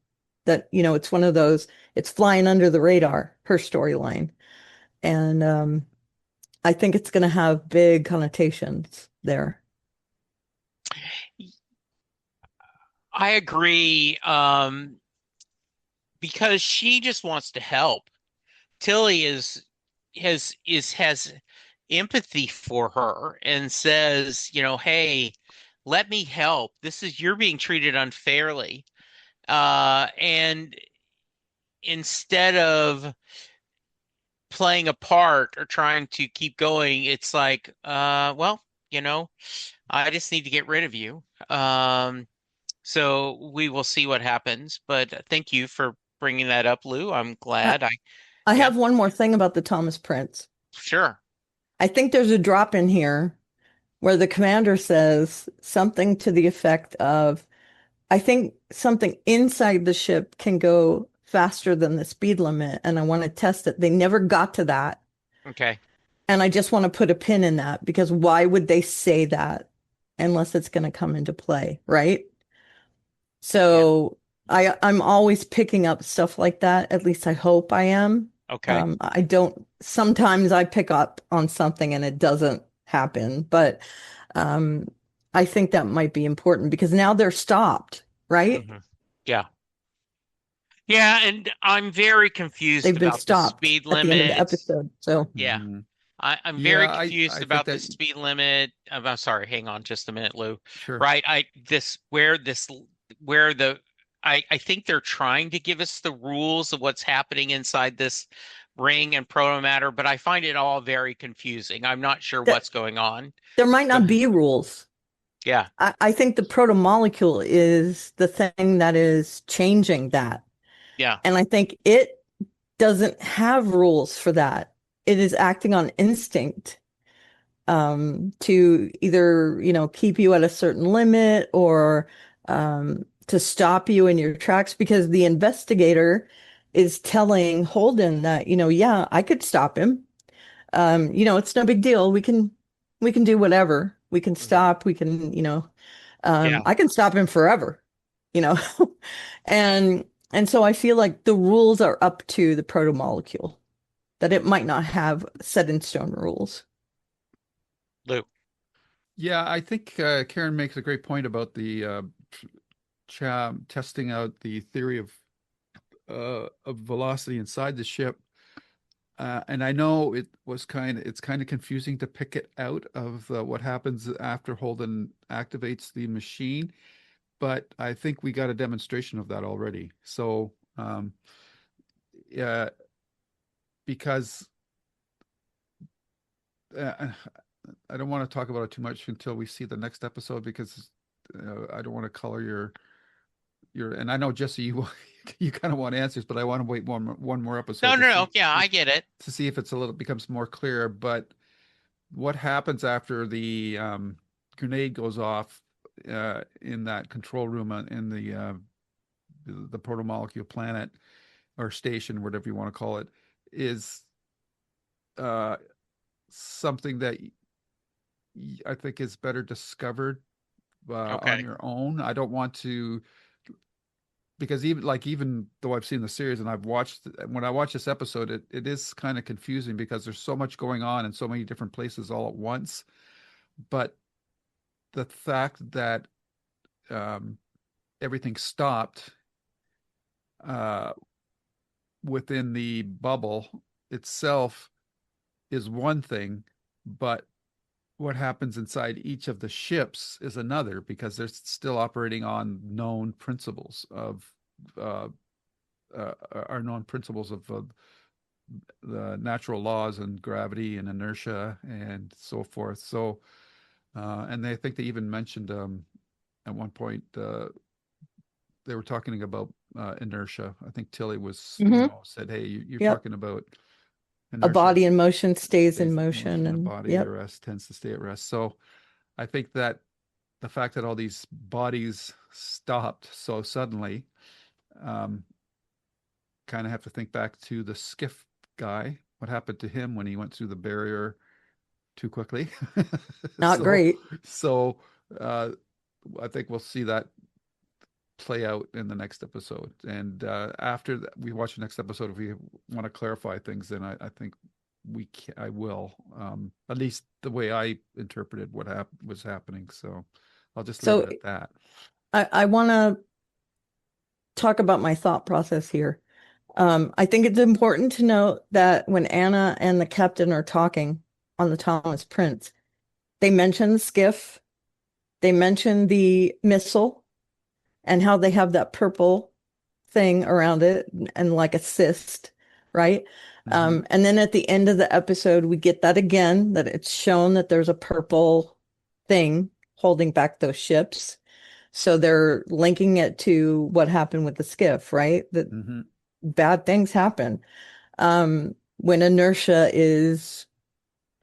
That, it's one of those, it's flying under the radar, her storyline. And I think it's going to have big connotations there. I agree. Because she just wants to help. Tilly has empathy for her and says, hey, let me help. You're being treated unfairly. And instead of playing a part or trying to keep going, it's like, well, I just need to get rid of you. So we will see what happens. But thank you for bringing that up, Lou. I'm I, glad. I Yeah, have one more thing about the Thomas Prince. sure. I think there's a drop in here where the commander says something to the effect of, I think something inside the ship can go faster than the speed limit, and I want to test it. They never got to that. Okay. And I just want to put a pin in that because why would they say that unless it's going to come into play, right? Yeah. So I'm always picking up stuff like that. At least I hope I am. Okay. I don't, sometimes I pick up on something and it doesn't happen, but um, I think that might be important because now they're stopped, right? Hmm. Yeah. Yeah, and I'm very confused They've been about the stopped speed at the end of the limit. episode. So Yeah. Mhm. I'm Yeah, very confused I think about the that speed limit. I'm sorry, hang on just a minute, Lou. sure. Right? Where the I think they're trying to give us the rules of what's happening inside this ring and proto matter, but I find it all very confusing. I'm not sure that what's going on. there might Go not ahead. be rules. Yeah. I think the proto-molecule is the thing that is changing that. Yeah. And I think it doesn't have rules for that. It is acting on instinct to either, keep you at a certain limit or to stop you in your tracks because the investigator is telling Holden that, yeah, I could stop him. It's no big deal. We can do whatever. We can Mhm. stop. We can, Yeah. I can stop him forever, you know. And and so I feel like the rules are up to the protomolecule, that it might not have set in stone rules. Lou. Yeah, I think Karen makes a great point about the testing out the theory of velocity inside the ship. And I know it's kind of confusing to pick it out of what happens after Holden activates the machine, but I think we got a demonstration of that already. So, yeah, because uh, I don't want to talk about it too much until we see the next episode because I don't want to color and I know Jesse, you you kind of want answers, but I want to wait one more No, episode no, no. Yeah, I get it. to see if it's a little becomes more clear. But what happens after the grenade goes off in that control room in the protomolecule planet or station, whatever you want to call it, is uh, something that I think is better discovered on Okay. your own. I don't want to because even though I've seen the series and I've watched when I watch this episode, it is kind of confusing because there's so much going on in so many different places all at once. But the fact that um, everything stopped uh, within the bubble itself is one thing, but what happens inside each of the ships is another because they're still operating on known principles of uh, our known principles of the natural laws and gravity and inertia and so forth. So, and I think they even mentioned at one point they were talking about inertia. I think Tilly was, Hmm. said, "Hey, you're Yep. talking about A inertia body in motion stays in stays in motion, motion, a and body at yep. rest tends to stay at rest." So, I think that the fact that all these bodies stopped so suddenly, um, kind of have to think back to the skiff guy. What happened to him when he went through the barrier too quickly? Not so, great. so uh, I think we'll see that play out in the next episode. And after we watch the next episode, if we want to clarify things, then I think I will. At least the way I interpreted what was happening. So I'll just leave it So at that. I want to talk about my thought process here. I think it's important to note that when Anna and the captain are talking on the Thomas Prince, they mention the skiff, they mention the missile, and how they have that purple thing around it and like a cyst, right? Hmm. And then at the end of the episode, we get that again, that it's shown that there's a purple thing holding back those ships. So they're linking it to what happened with the skiff, right? That Hmm. bad things happen. When inertia is,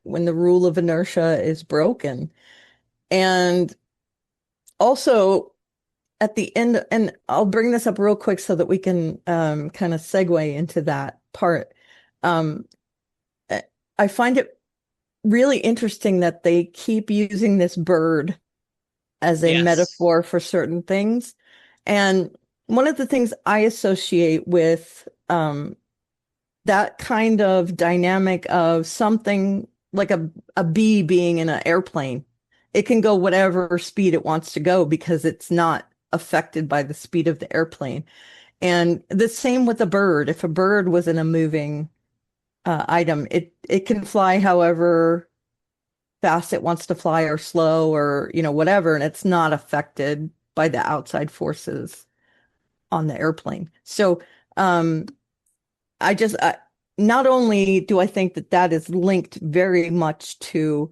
when the rule of inertia is broken. And also at the end, and I'll bring this up real quick so that we can kind of segue into that part. Um, I find it really interesting that they keep using this bird as a Yes. metaphor for certain things. And one of the things I associate with that kind of dynamic of something like a bee being in an airplane, it can go whatever speed it wants to go because it's not affected by the speed of the airplane. And the same with a bird. If a bird was in a moving item, it can fly however fast it wants to fly or slow or whatever, and it's not affected by the outside forces on the airplane. So um I just not only do I think that that is linked very much to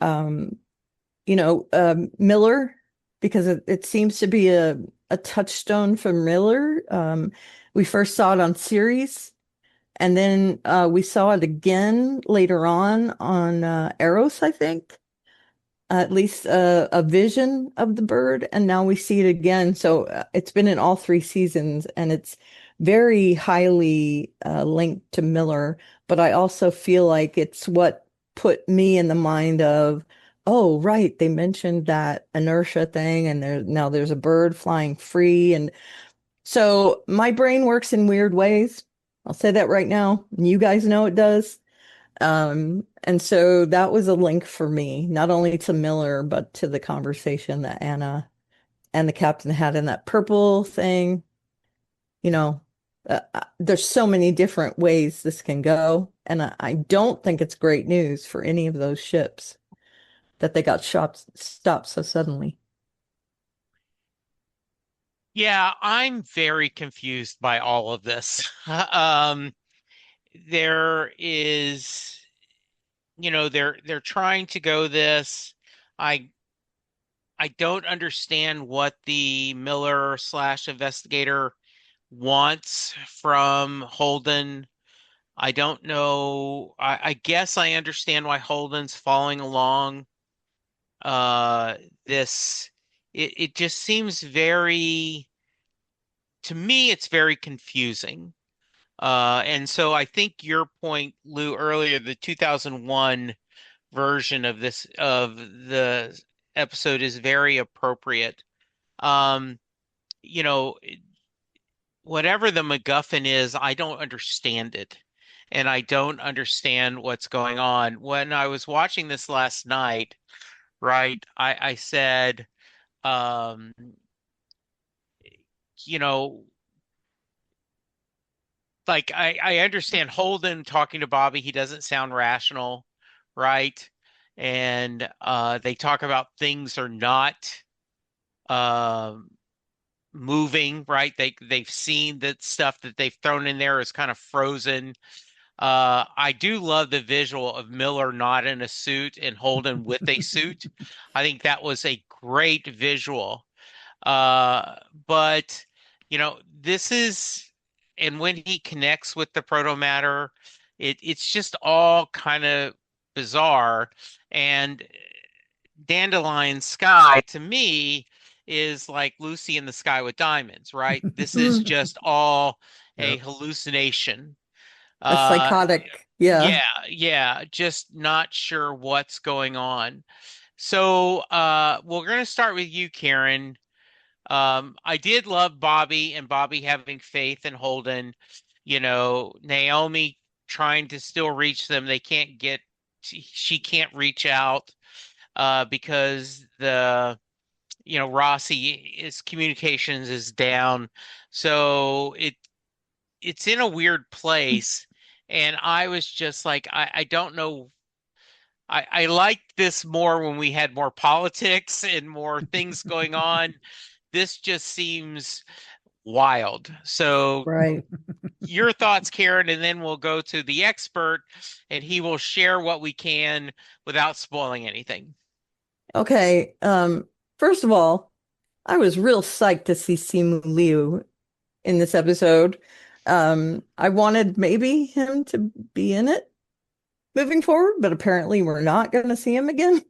um Miller, because it seems to be a touchstone for Miller. We first saw it on series, and then we saw it again later on Eros, I think. At least a vision of the bird, and now we see it again. So it's been in all three seasons, and it's very highly linked to Miller. But I also feel like it's what put me in the mind of, oh, right, they mentioned that inertia thing, and now there's a bird flying free, and so my brain works in weird ways. I'll say that right now. You guys know it does. And so that was a link for me, not only to Miller, but to the conversation that Anna and the captain had in that purple thing. You know, there's so many different ways this can go. And I don't think it's great news for any of those ships that they got stopped so suddenly. Yeah, I'm very confused by all of this. There is, they're trying to go this. I I don't understand what the Miller slash investigator wants from Holden. I don't know. I guess I understand why Holden's following along. Uh, this it just seems very, to me, it's very confusing. And so I think your point, Lou, earlier, the 2001 version of the episode is very appropriate. Um, you know, whatever the MacGuffin is, I don't understand it. And I don't understand what's going on. When I was watching this last night, right, I said, um, you know, like I understand Holden talking to Bobbie, he doesn't sound rational, right? And they talk about things are not um moving, right? They've seen that stuff that they've thrown in there is kind of frozen. I do love the visual of Miller not in a suit and Holden with a suit. I think that was a great visual. But this is, and when he connects with the proto matter, it's just all kind of bizarre. And Dandelion Sky to me is like Lucy in the Sky with Diamonds, right? This is just all a Yep. hallucination. A Uh, psychotic, yeah. yeah, just not sure what's going on. So, we're going to start with you, Karen. I did love Bobbie and Bobbie having faith in Holden. Naomi trying to still reach them. They can't get, she can't reach out because Rossi, his communications is down. So it's in a weird place. And I was just like, I don't know. I liked this more when we had more politics and more things going on. This just seems wild. So Right. your thoughts, Karen, and then we'll go to the expert and he will share what we can without spoiling anything. Okay. First of all, I was real psyched to see Simu Liu in this episode. I wanted maybe him to be in it moving forward, but apparently we're not going to see him again.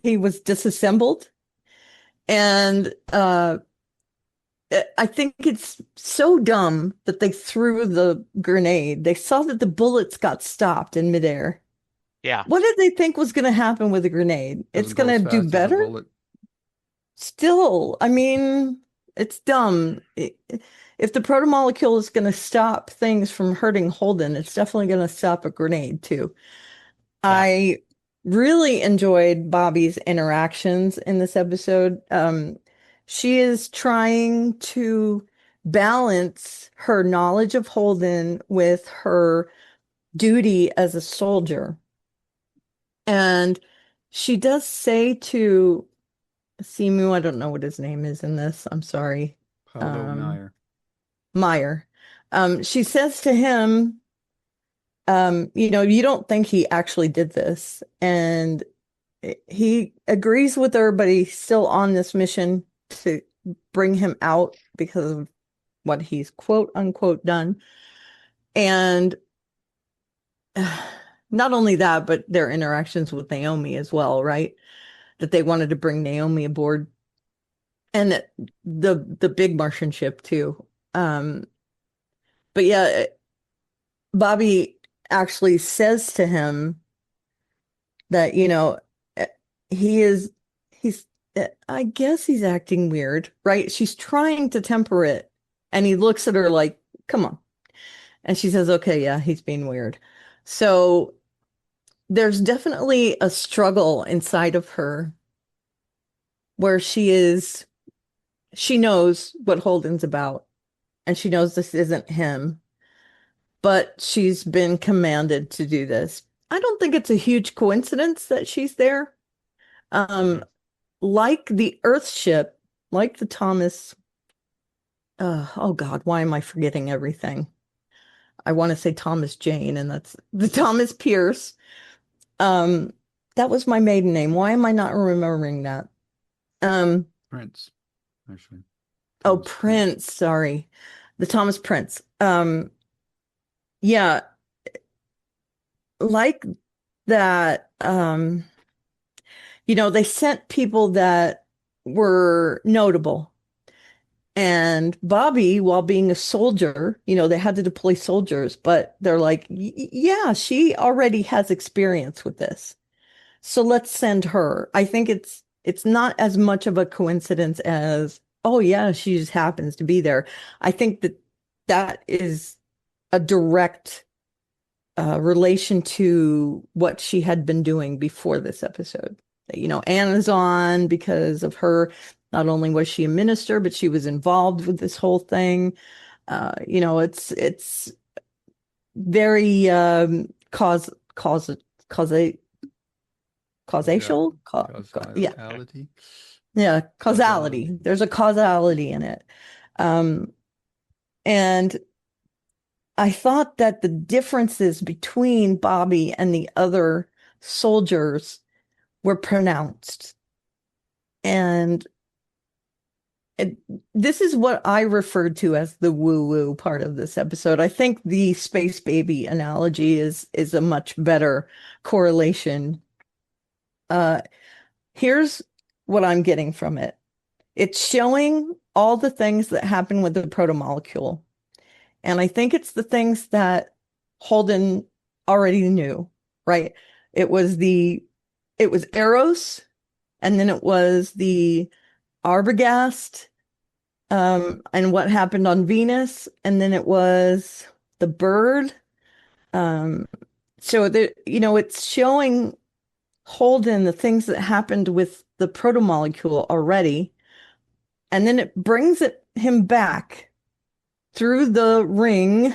He was disassembled. And I think it's so dumb that they threw the grenade. They saw that the bullets got stopped in midair. Yeah. What did they think was going to happen with a grenade? It's Doesn't go going as to do fast as a better? bullet. Still, I mean, it's dumb. If the protomolecule is going to stop things from hurting Holden, it's definitely going to stop a grenade too. Yeah. I really enjoyed Bobbie's interactions in this episode. She is trying to balance her knowledge of Holden with her duty as a soldier. And she does say to Simu, I don't know what his name is in this. I'm sorry. Paulo Meyer. Meyer. She says to him, you don't think he actually did this. And he agrees with her, but he's still on this mission to bring him out because of what he's quote unquote done. And not only that, but their interactions with Naomi as well, right? That they wanted to bring Naomi aboard and the big Martian ship too. But yeah, Bobbie actually says to him that, eh, he is, he's, I guess he's acting weird, right? She's trying to temper it. And he looks at her like, come on. And she says, okay, yeah, he's being weird. So there's definitely a struggle inside of her where she knows what Holden's about and she knows this isn't him, but she's been commanded to do this. I don't think it's a huge coincidence that she's there. Um, like the Earth ship, like the Thomas, oh God, why am I forgetting everything? I want to say Thomas Jane, and that's the Thomas Pierce. Um, that was my maiden name. Why am I not remembering that? Prince, actually. Oh, Thomas Prince, sorry. The Thomas Prince. Yeah, like that, they sent people that were notable. And Bobbie, while being a soldier, they had to deploy soldiers, but they're like, yeah, she already has experience with this. So let's send her. I think it's not as much of a coincidence as, oh yeah, she just happens to be there. I think that is a direct relation to what she had been doing before this episode. Anna's on because of her. Not only was she a minister, but she was involved with this whole thing. It's very causal, yeah, Causality. yeah, causality. There's a causality in it. And I thought that the differences between Bobbie and the other soldiers were pronounced. And this is what I referred to as the woo-woo part of this episode. I think the space baby analogy is a much better correlation. Here's what I'm getting from it. It's showing all the things that happen with the protomolecule. And I think it's the things that Holden already knew, right? It was Eros, and then it was the Arbogast, and what happened on Venus, and then it was the bird. So it's showing Holden the things that happened with the protomolecule already, and then it brings him back through the ring,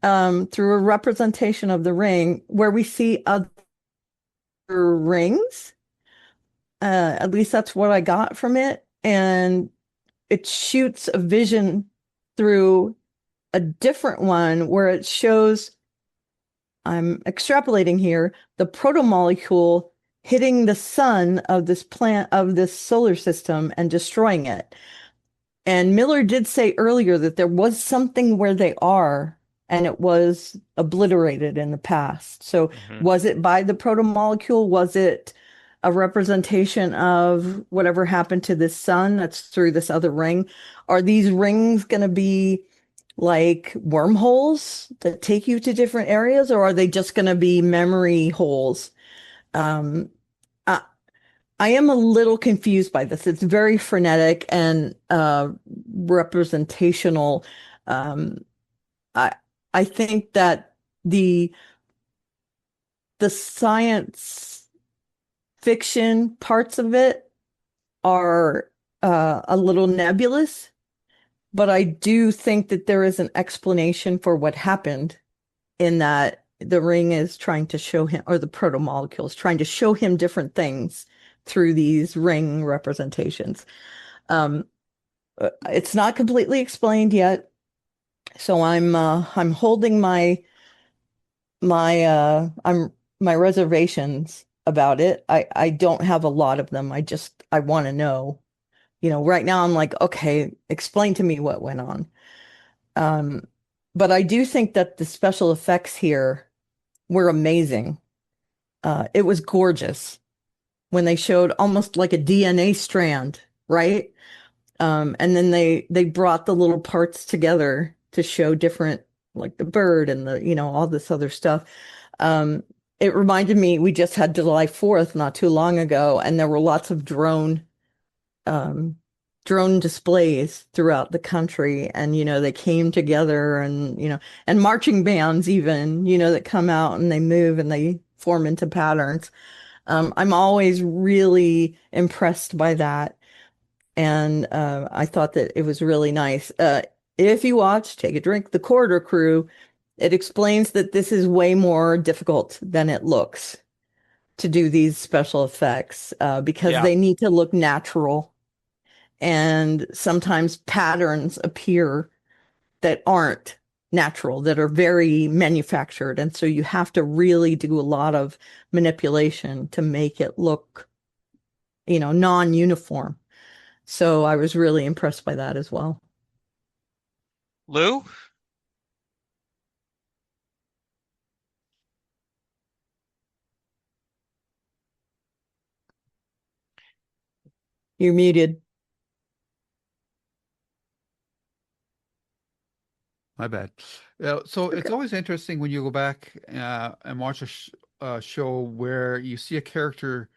through a representation of the ring, where we see other rings. At least that's what I got from it. And it shoots a vision through a different one where it shows, I'm extrapolating here, the protomolecule hitting the sun of this planet of this solar system and destroying it. And Miller did say earlier that there was something where they are, and it was obliterated in the past. So Mhm. was it by the protomolecule? Was it a representation of whatever happened to this sun that's through this other ring? Are these rings going to be like wormholes that take you to different areas, or are they just going to be memory holes? Um, I, I am a little confused by this. It's very frenetic and representational. Um, I I think that the the science fiction parts of it are a little nebulous, but I do think that there is an explanation for what happened in that the ring is trying to show him, or the proto-molecule is trying to show him different things through these ring representations. Um, it's not completely explained yet, so I'm holding my reservations about it. I don't have a lot of them. I want to know. Right now I'm like, okay, explain to me what went on. Um, but I do think that the special effects here were amazing. It was gorgeous when they showed almost like a DNA strand, right? And then they brought the little parts together to show different, like the bird and all this other stuff. Um, it reminded me, we just had July 4th not too long ago, and there were lots of um, drone displays throughout the country. And, they came together and marching bands even, that come out and they move and they form into patterns. I'm always really impressed by that. And I thought that it was really nice. If you watch Take a Drink, The Corridor Crew, it explains that this is way more difficult than it looks to do these special effects because Yeah. they need to look natural. And sometimes patterns appear that aren't natural, that are very manufactured. And so you have to really do a lot of manipulation to make it look, non-uniform. So I was really impressed by that as well. Lou? You're muted. My bad. So it's Okay. always interesting when you go back and watch a show where you see a character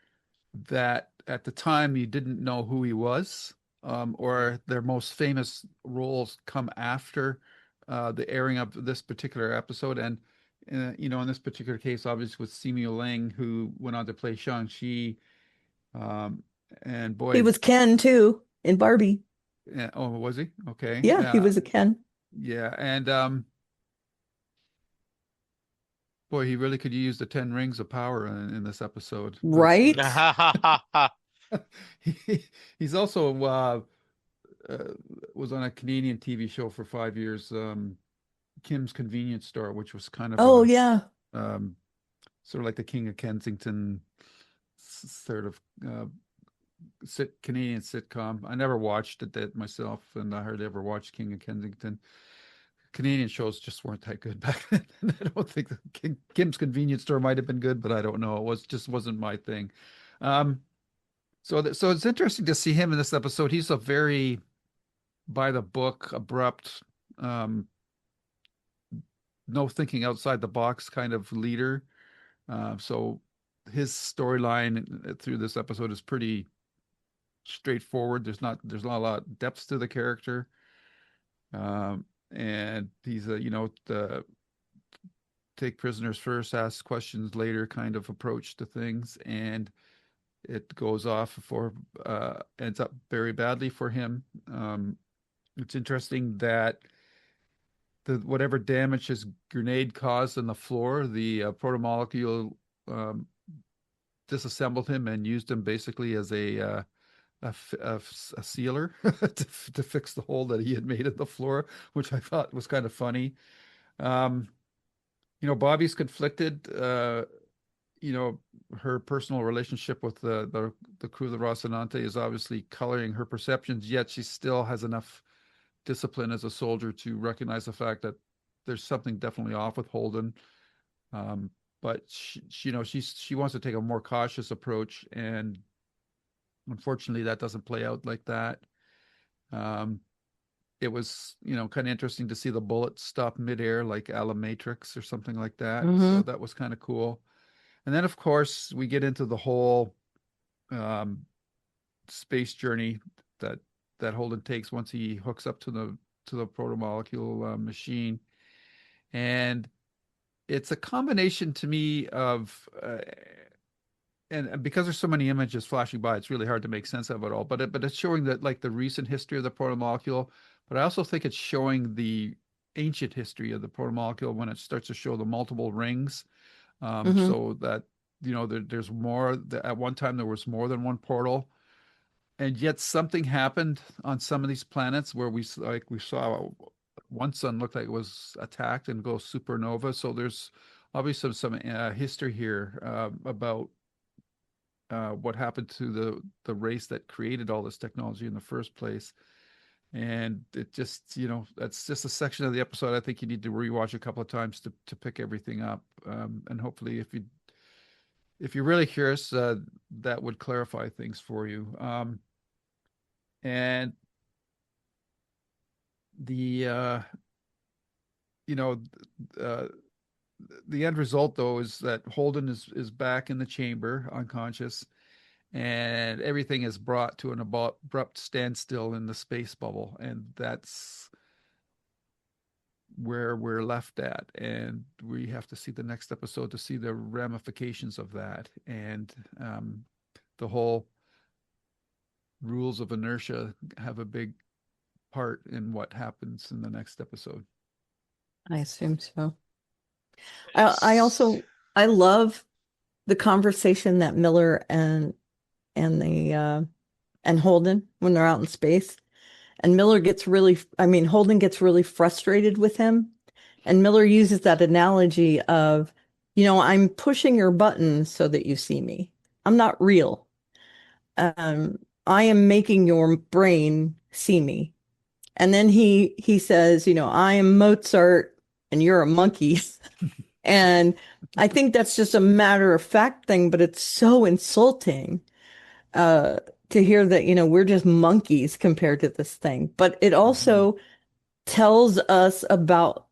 that at the time you didn't know who he was, or their most famous roles come after the airing of this particular episode. And in this particular case, obviously with Simu Liang, who went on to play Shang-Chi, um, and He boy, was Ken too in Barbie. oh, was he? Okay, Yeah, he was a Ken. yeah, and boy, he really could use the 10 rings of power in this episode. Right? He, he's also uh, was on a Canadian TV show for 5 years, Kim's Convenience Store, which was kind of Oh a yeah. um, sort of like the King of Kensington sort of Canadian sitcom. I never watched it that myself, and I hardly ever watched King of Kensington. Canadian shows just weren't that good back then. I don't think Kim's Convenience Store might have been good, but I don't know. It wasn't my thing. Um, so it's interesting to see him in this episode. He's a very by the book, abrupt, um, no thinking outside the box kind of leader. So his storyline through this episode is pretty straightforward. There's not a lot of depth to the character. And he's a the take prisoners first, ask questions later kind of approach to things, and it goes off for ends up very badly for him. It's interesting that the whatever damage his grenade caused on the floor, the protomolecule um, disassembled him and used him basically as a a sealer to fix the hole that he had made in the floor, which I thought was kind of funny. Um, Bobbie's conflicted. Her personal relationship with the crew of the Rocinante is obviously coloring her perceptions, yet she still has enough discipline as a soldier to recognize the fact that there's something definitely off with Holden. Um, but she wants to take a more cautious approach, and unfortunately, that doesn't play out like that. Um, it was, kind of interesting to see the bullet stop midair, like a la Matrix or something like that. So Hmm. that was kind of cool. And then, of course, we get into the whole um, space journey that Holden takes once he hooks up to the protomolecule machine, and it's a combination to me of and because there's so many images flashing by, it's really hard to make sense of it all. But it's showing that like the recent history of the protomolecule, but I also think it's showing the ancient history of the protomolecule when it starts to show the multiple rings, Hmm. so that there's more. At one time there was more than one portal, and yet something happened on some of these planets where we saw one sun looked like it was attacked and go supernova. So there's obviously some history here about what happened to the race that created all this technology in the first place. And it just, that's just a section of the episode I think you need to rewatch a couple of times to pick everything up. And hopefully, if you're really curious, that would clarify things for you. And the you know uh, the end result though is that Holden is back in the chamber, unconscious, and everything is brought to an abrupt standstill in the space bubble, and that's where we're left at. And we have to see the next episode to see the ramifications of that, and the whole rules of inertia have a big part in what happens in the next episode. I assume so. I S- also I love the conversation that Miller and the and Holden when they're out in space. And Miller gets really, I mean, Holden gets really frustrated with him. And Miller uses that analogy of, I'm pushing your buttons so that you see me. I'm not real. I am making your brain see me. And then he says, I am Mozart and you're a monkey. And I think that's just a matter of fact thing, but it's so insulting uh to hear that, we're just monkeys compared to this thing. But it Mm-hmm. also tells us about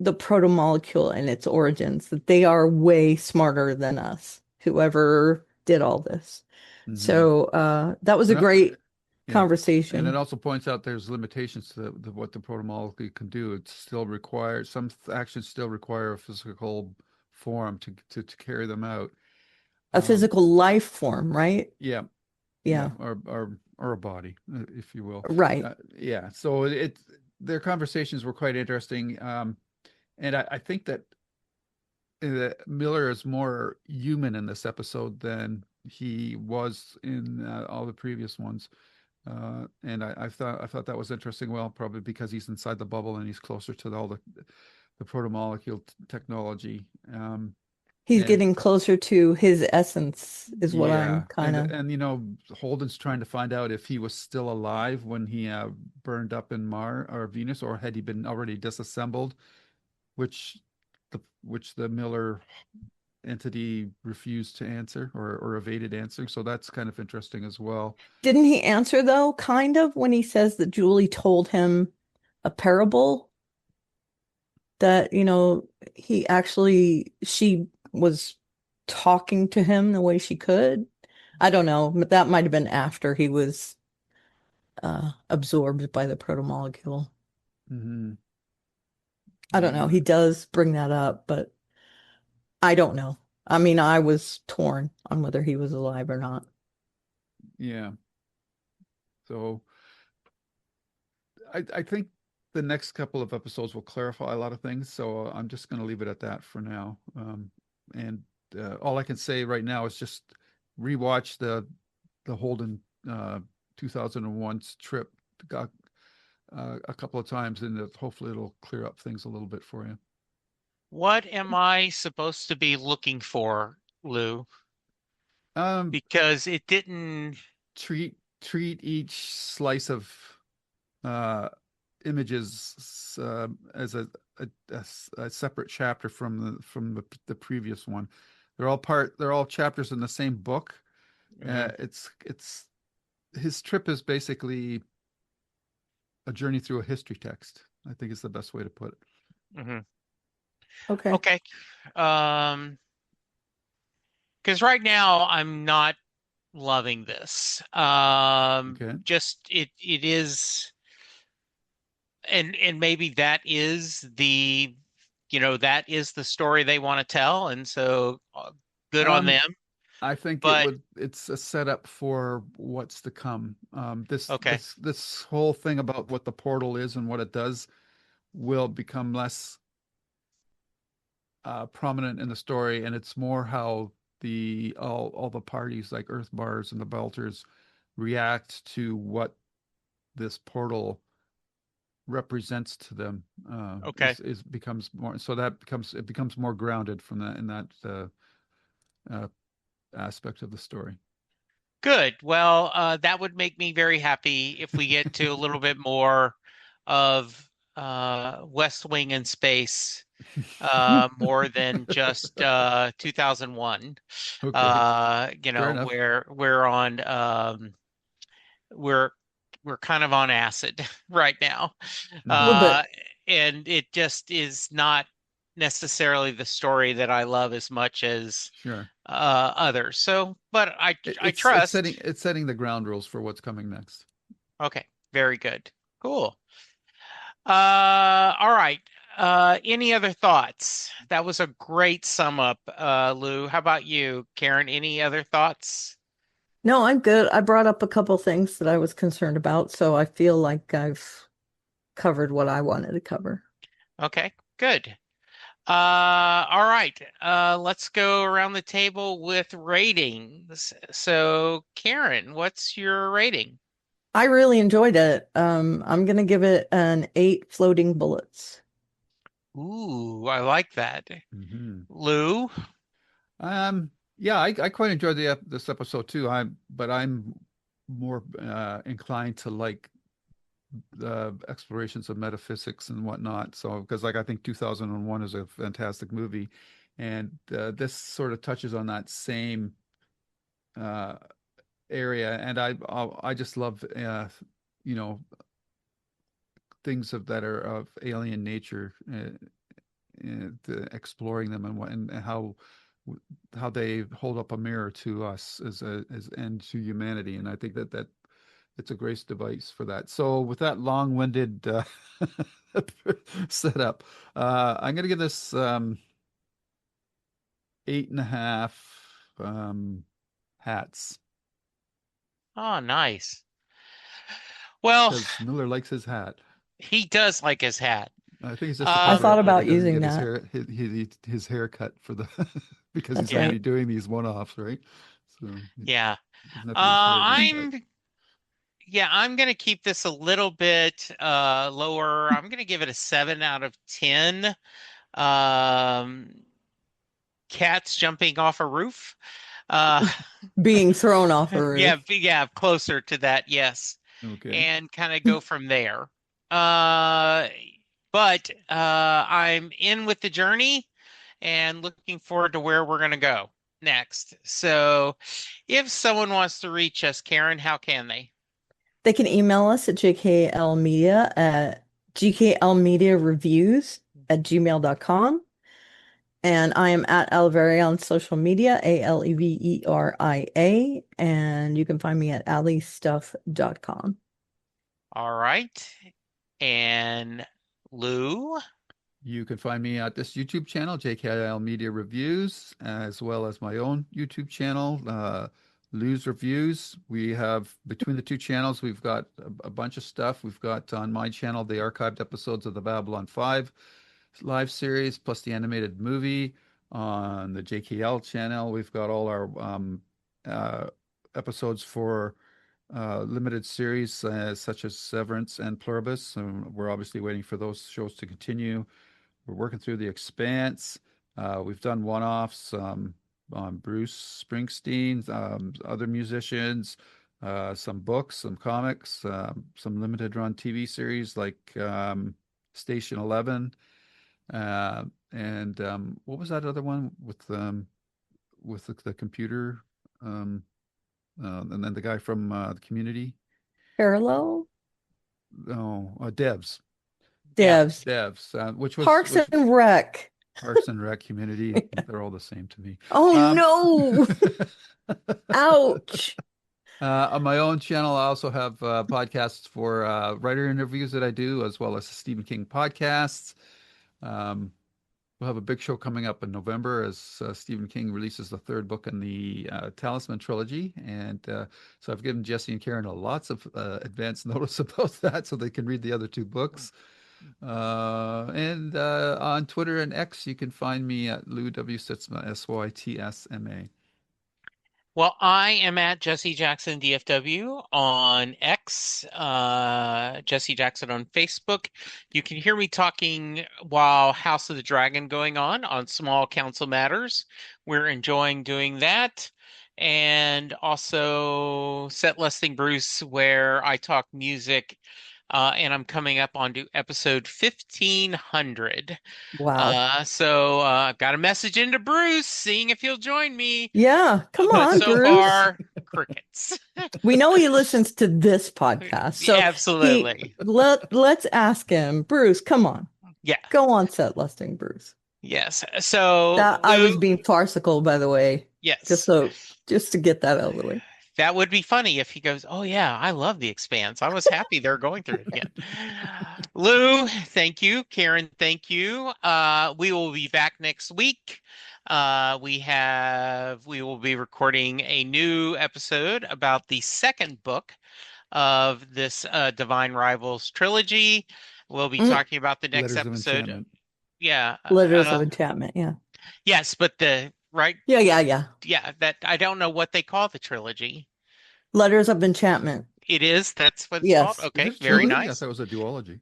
the protomolecule and its origins, that they are way smarter than us, whoever did all this. Mm-hmm. So that was a And great yeah, and it conversation. also points out there's limitations to what the protomolecule can do. It still requires some actions still require a physical form to carry them out. A Um, physical life form, right? yeah, yeah, Yeah, or a body, if you will. right. Yeah, so their conversations were quite interesting, and I think that Miller is more human in this episode than he was in all the previous ones. And I thought that was interesting. Well, probably because he's inside the bubble and he's closer to all the protomolecule technology. He's And getting closer to his essence, is what I'm yeah, kind of. and Holden's trying to find out if he was still alive when he burned up in Mars or Venus, or had he been already disassembled, which the Miller entity refused to answer, or evaded answering. So that's kind of interesting as well. Didn't he answer though, kind of, when he says that Julie told him a parable that, she was talking to him the way she could? I don't know, but that might have been after he was absorbed by the protomolecule. Hmm. I don't know. He does bring that up, but I don't know. I mean, I was torn on whether he was alive or not. Yeah. So I think the next couple of episodes will clarify a lot of things. So I'm just going to leave it at that for now. And all I can say right now is just rewatch the Holden uh, 2001's trip got, a couple of times, and hopefully it'll clear up things a little bit for you. What am I supposed to be looking for, Lou? Um, Because it didn't. treat each slice of uh, images as a separate chapter from the previous one. They're all chapters in the same book. Mhm, It's his trip is basically a journey through a history text. I think is the best way to put it. mhm. Okay. Okay. Um, because right now I'm not loving this. Okay. Just it is, and maybe that is that is the story they want to tell, and so good on Um, them. I think But it's a setup for what's to come. okay, This whole thing about what the portal is and what it does will become less prominent in the story, and it's more how the all the parties like Earth Bars and the Belters react to what this portal represents to them. okay, Is becomes more so that becomes more grounded from that in that uh, aspect of the story. good. Well, that would make me very happy if we get to a little bit more of West Wing in space, more than just 2001. Okay, fair enough. Where we're we're kind of on acid right now. A little Hmm. Uh, bit. and it just is not necessarily the story that I love as much as Sure. others. So, but I It's trust. setting the ground rules for what's coming next. Okay, very good. Cool. All right. Any other thoughts? That was a great sum up, Lou. How about you, Karen? Any other thoughts? No, I'm good. I brought up a couple things that I was concerned about, so I feel like I've covered what I wanted to cover. Okay, good. All right. Let's go around the table with ratings. So, Karen, what's your rating? I really enjoyed it. I'm gonna give it an 8 floating bullets. Ooh, I like that. Hmm. Lou? Yeah, I quite enjoyed this episode too. I'm more inclined to like the explorations of metaphysics and whatnot. So, because like I think 2001 is a fantastic movie, and this sort of touches on that same uh, area, and I just love you know things that are of alien nature, exploring them and what and how they hold up a mirror to us as and to humanity, and I think that it's a great device for that. So with that long-winded setup, I'm gonna give this 8.5 hats Oh, nice. Well, because Miller likes his hat. he does like his hat. I think it's just to I Uh, cover thought up that he about doesn't using get that. his hair cut for the because he's That's going to yeah, be right. doing these one-offs, right? So he yeah. doesn't have to get his hair recut. I'm yeah, I'm gonna keep this a little bit lower. I'm gonna give it a 7 out of 10. Um, cats jumping off a roof. Uh, Being thrown off a yeah, roof. yeah, closer to that, yes. Okay. And kind of go from there. Uh, but I'm in with the journey and looking forward to where we're going to go next. So, if someone wants to reach us, Karen, how can they? They can email us at jklmedia at gklmediareviews@gmail.com. And I am at Alveria on social media, Aleveria. And you can find me at allestuff.com. All right. And Lou. You can find me at this YouTube channel, JKIL Media Reviews, as well as my own YouTube channel, Lou's Reviews. We have, between the two channels, we've got a bunch of stuff. We've got on my channel the archived episodes of the Babylon 5 live series, plus the animated movie. On the JKL channel, we've got all our uh, episodes for limited series such as Severance and Pluribus. We're obviously waiting for those shows to continue. We're working through The Expanse. We've done one-offs on Bruce Springsteen, other musicians, some books, some comics, some limited run TV series like Station 11. And what was that other one with the computer? And then the guy from the Community. Parallel Oh, Devs. Yeah. devs. Devs, Parks and Rec. Parks and Rec, Community. They're all the same to me. Oh Um, no. Ouch. On my own channel, I also have podcasts for writer interviews that I do, as well as Stephen King podcasts. Um, we'll have a big show coming up in November as Stephen King releases the third book in the Talisman trilogy. And so I've given Jesse and Karen lots of advance notice about that so they can read the other two books. And on Twitter and X, you can find me at Lou W. Sitzma, Sytsma. Well, I am at Jesse Jackson DFW on X, Jesse Jackson on Facebook. You can hear me talking while House of the Dragon going on Small Council Matters. We're enjoying doing that. And also Set Listing Bruce, where I talk music, and I'm coming up onto episode 1500. Wow. So I've got a message into Bruce, seeing if he'll join me. Yeah, come But on, so Bruce. far, crickets. We know he listens to this podcast. So Absolutely. let's ask him. Bruce, come on. Yeah. Go on, set listing, Bruce. Yes. So That I was Lou, being farcical, by the way. yes, Just to get that out of the way. that would be funny if he goes, "Oh yeah, I love The Expanse. I was happy they're going through it again." Lou, thank you. Karen, thank you. We will be back next week. We will be recording a new episode about the second book of this Divine Rivals trilogy. We'll be talking about the next Letters of episode. Enchantment. Yeah. Letters of Enchantment, yeah. Yes, but right. Yeah. Yeah, that I don't know what they call the trilogy. Letters of Enchantment. It is. That's what it's Yes. called. Okay, Is it very trilogy? I nice. thought it was a duology.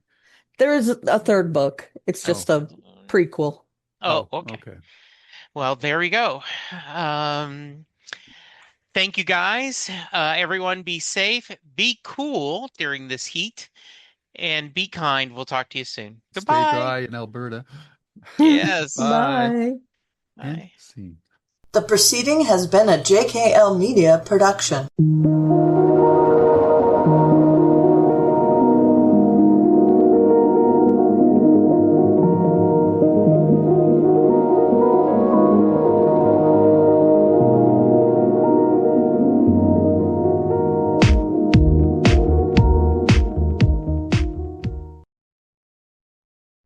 There is a third book. It's just a prequel. Oh, okay. Okay. Well, there we go. Thank you guys. Everyone be safe, be cool during this heat, and be kind. We'll talk to you soon. Stay Goodbye. dry in Alberta. Yes. Bye. Bye. Scene. The proceeding has been a JKL Media production.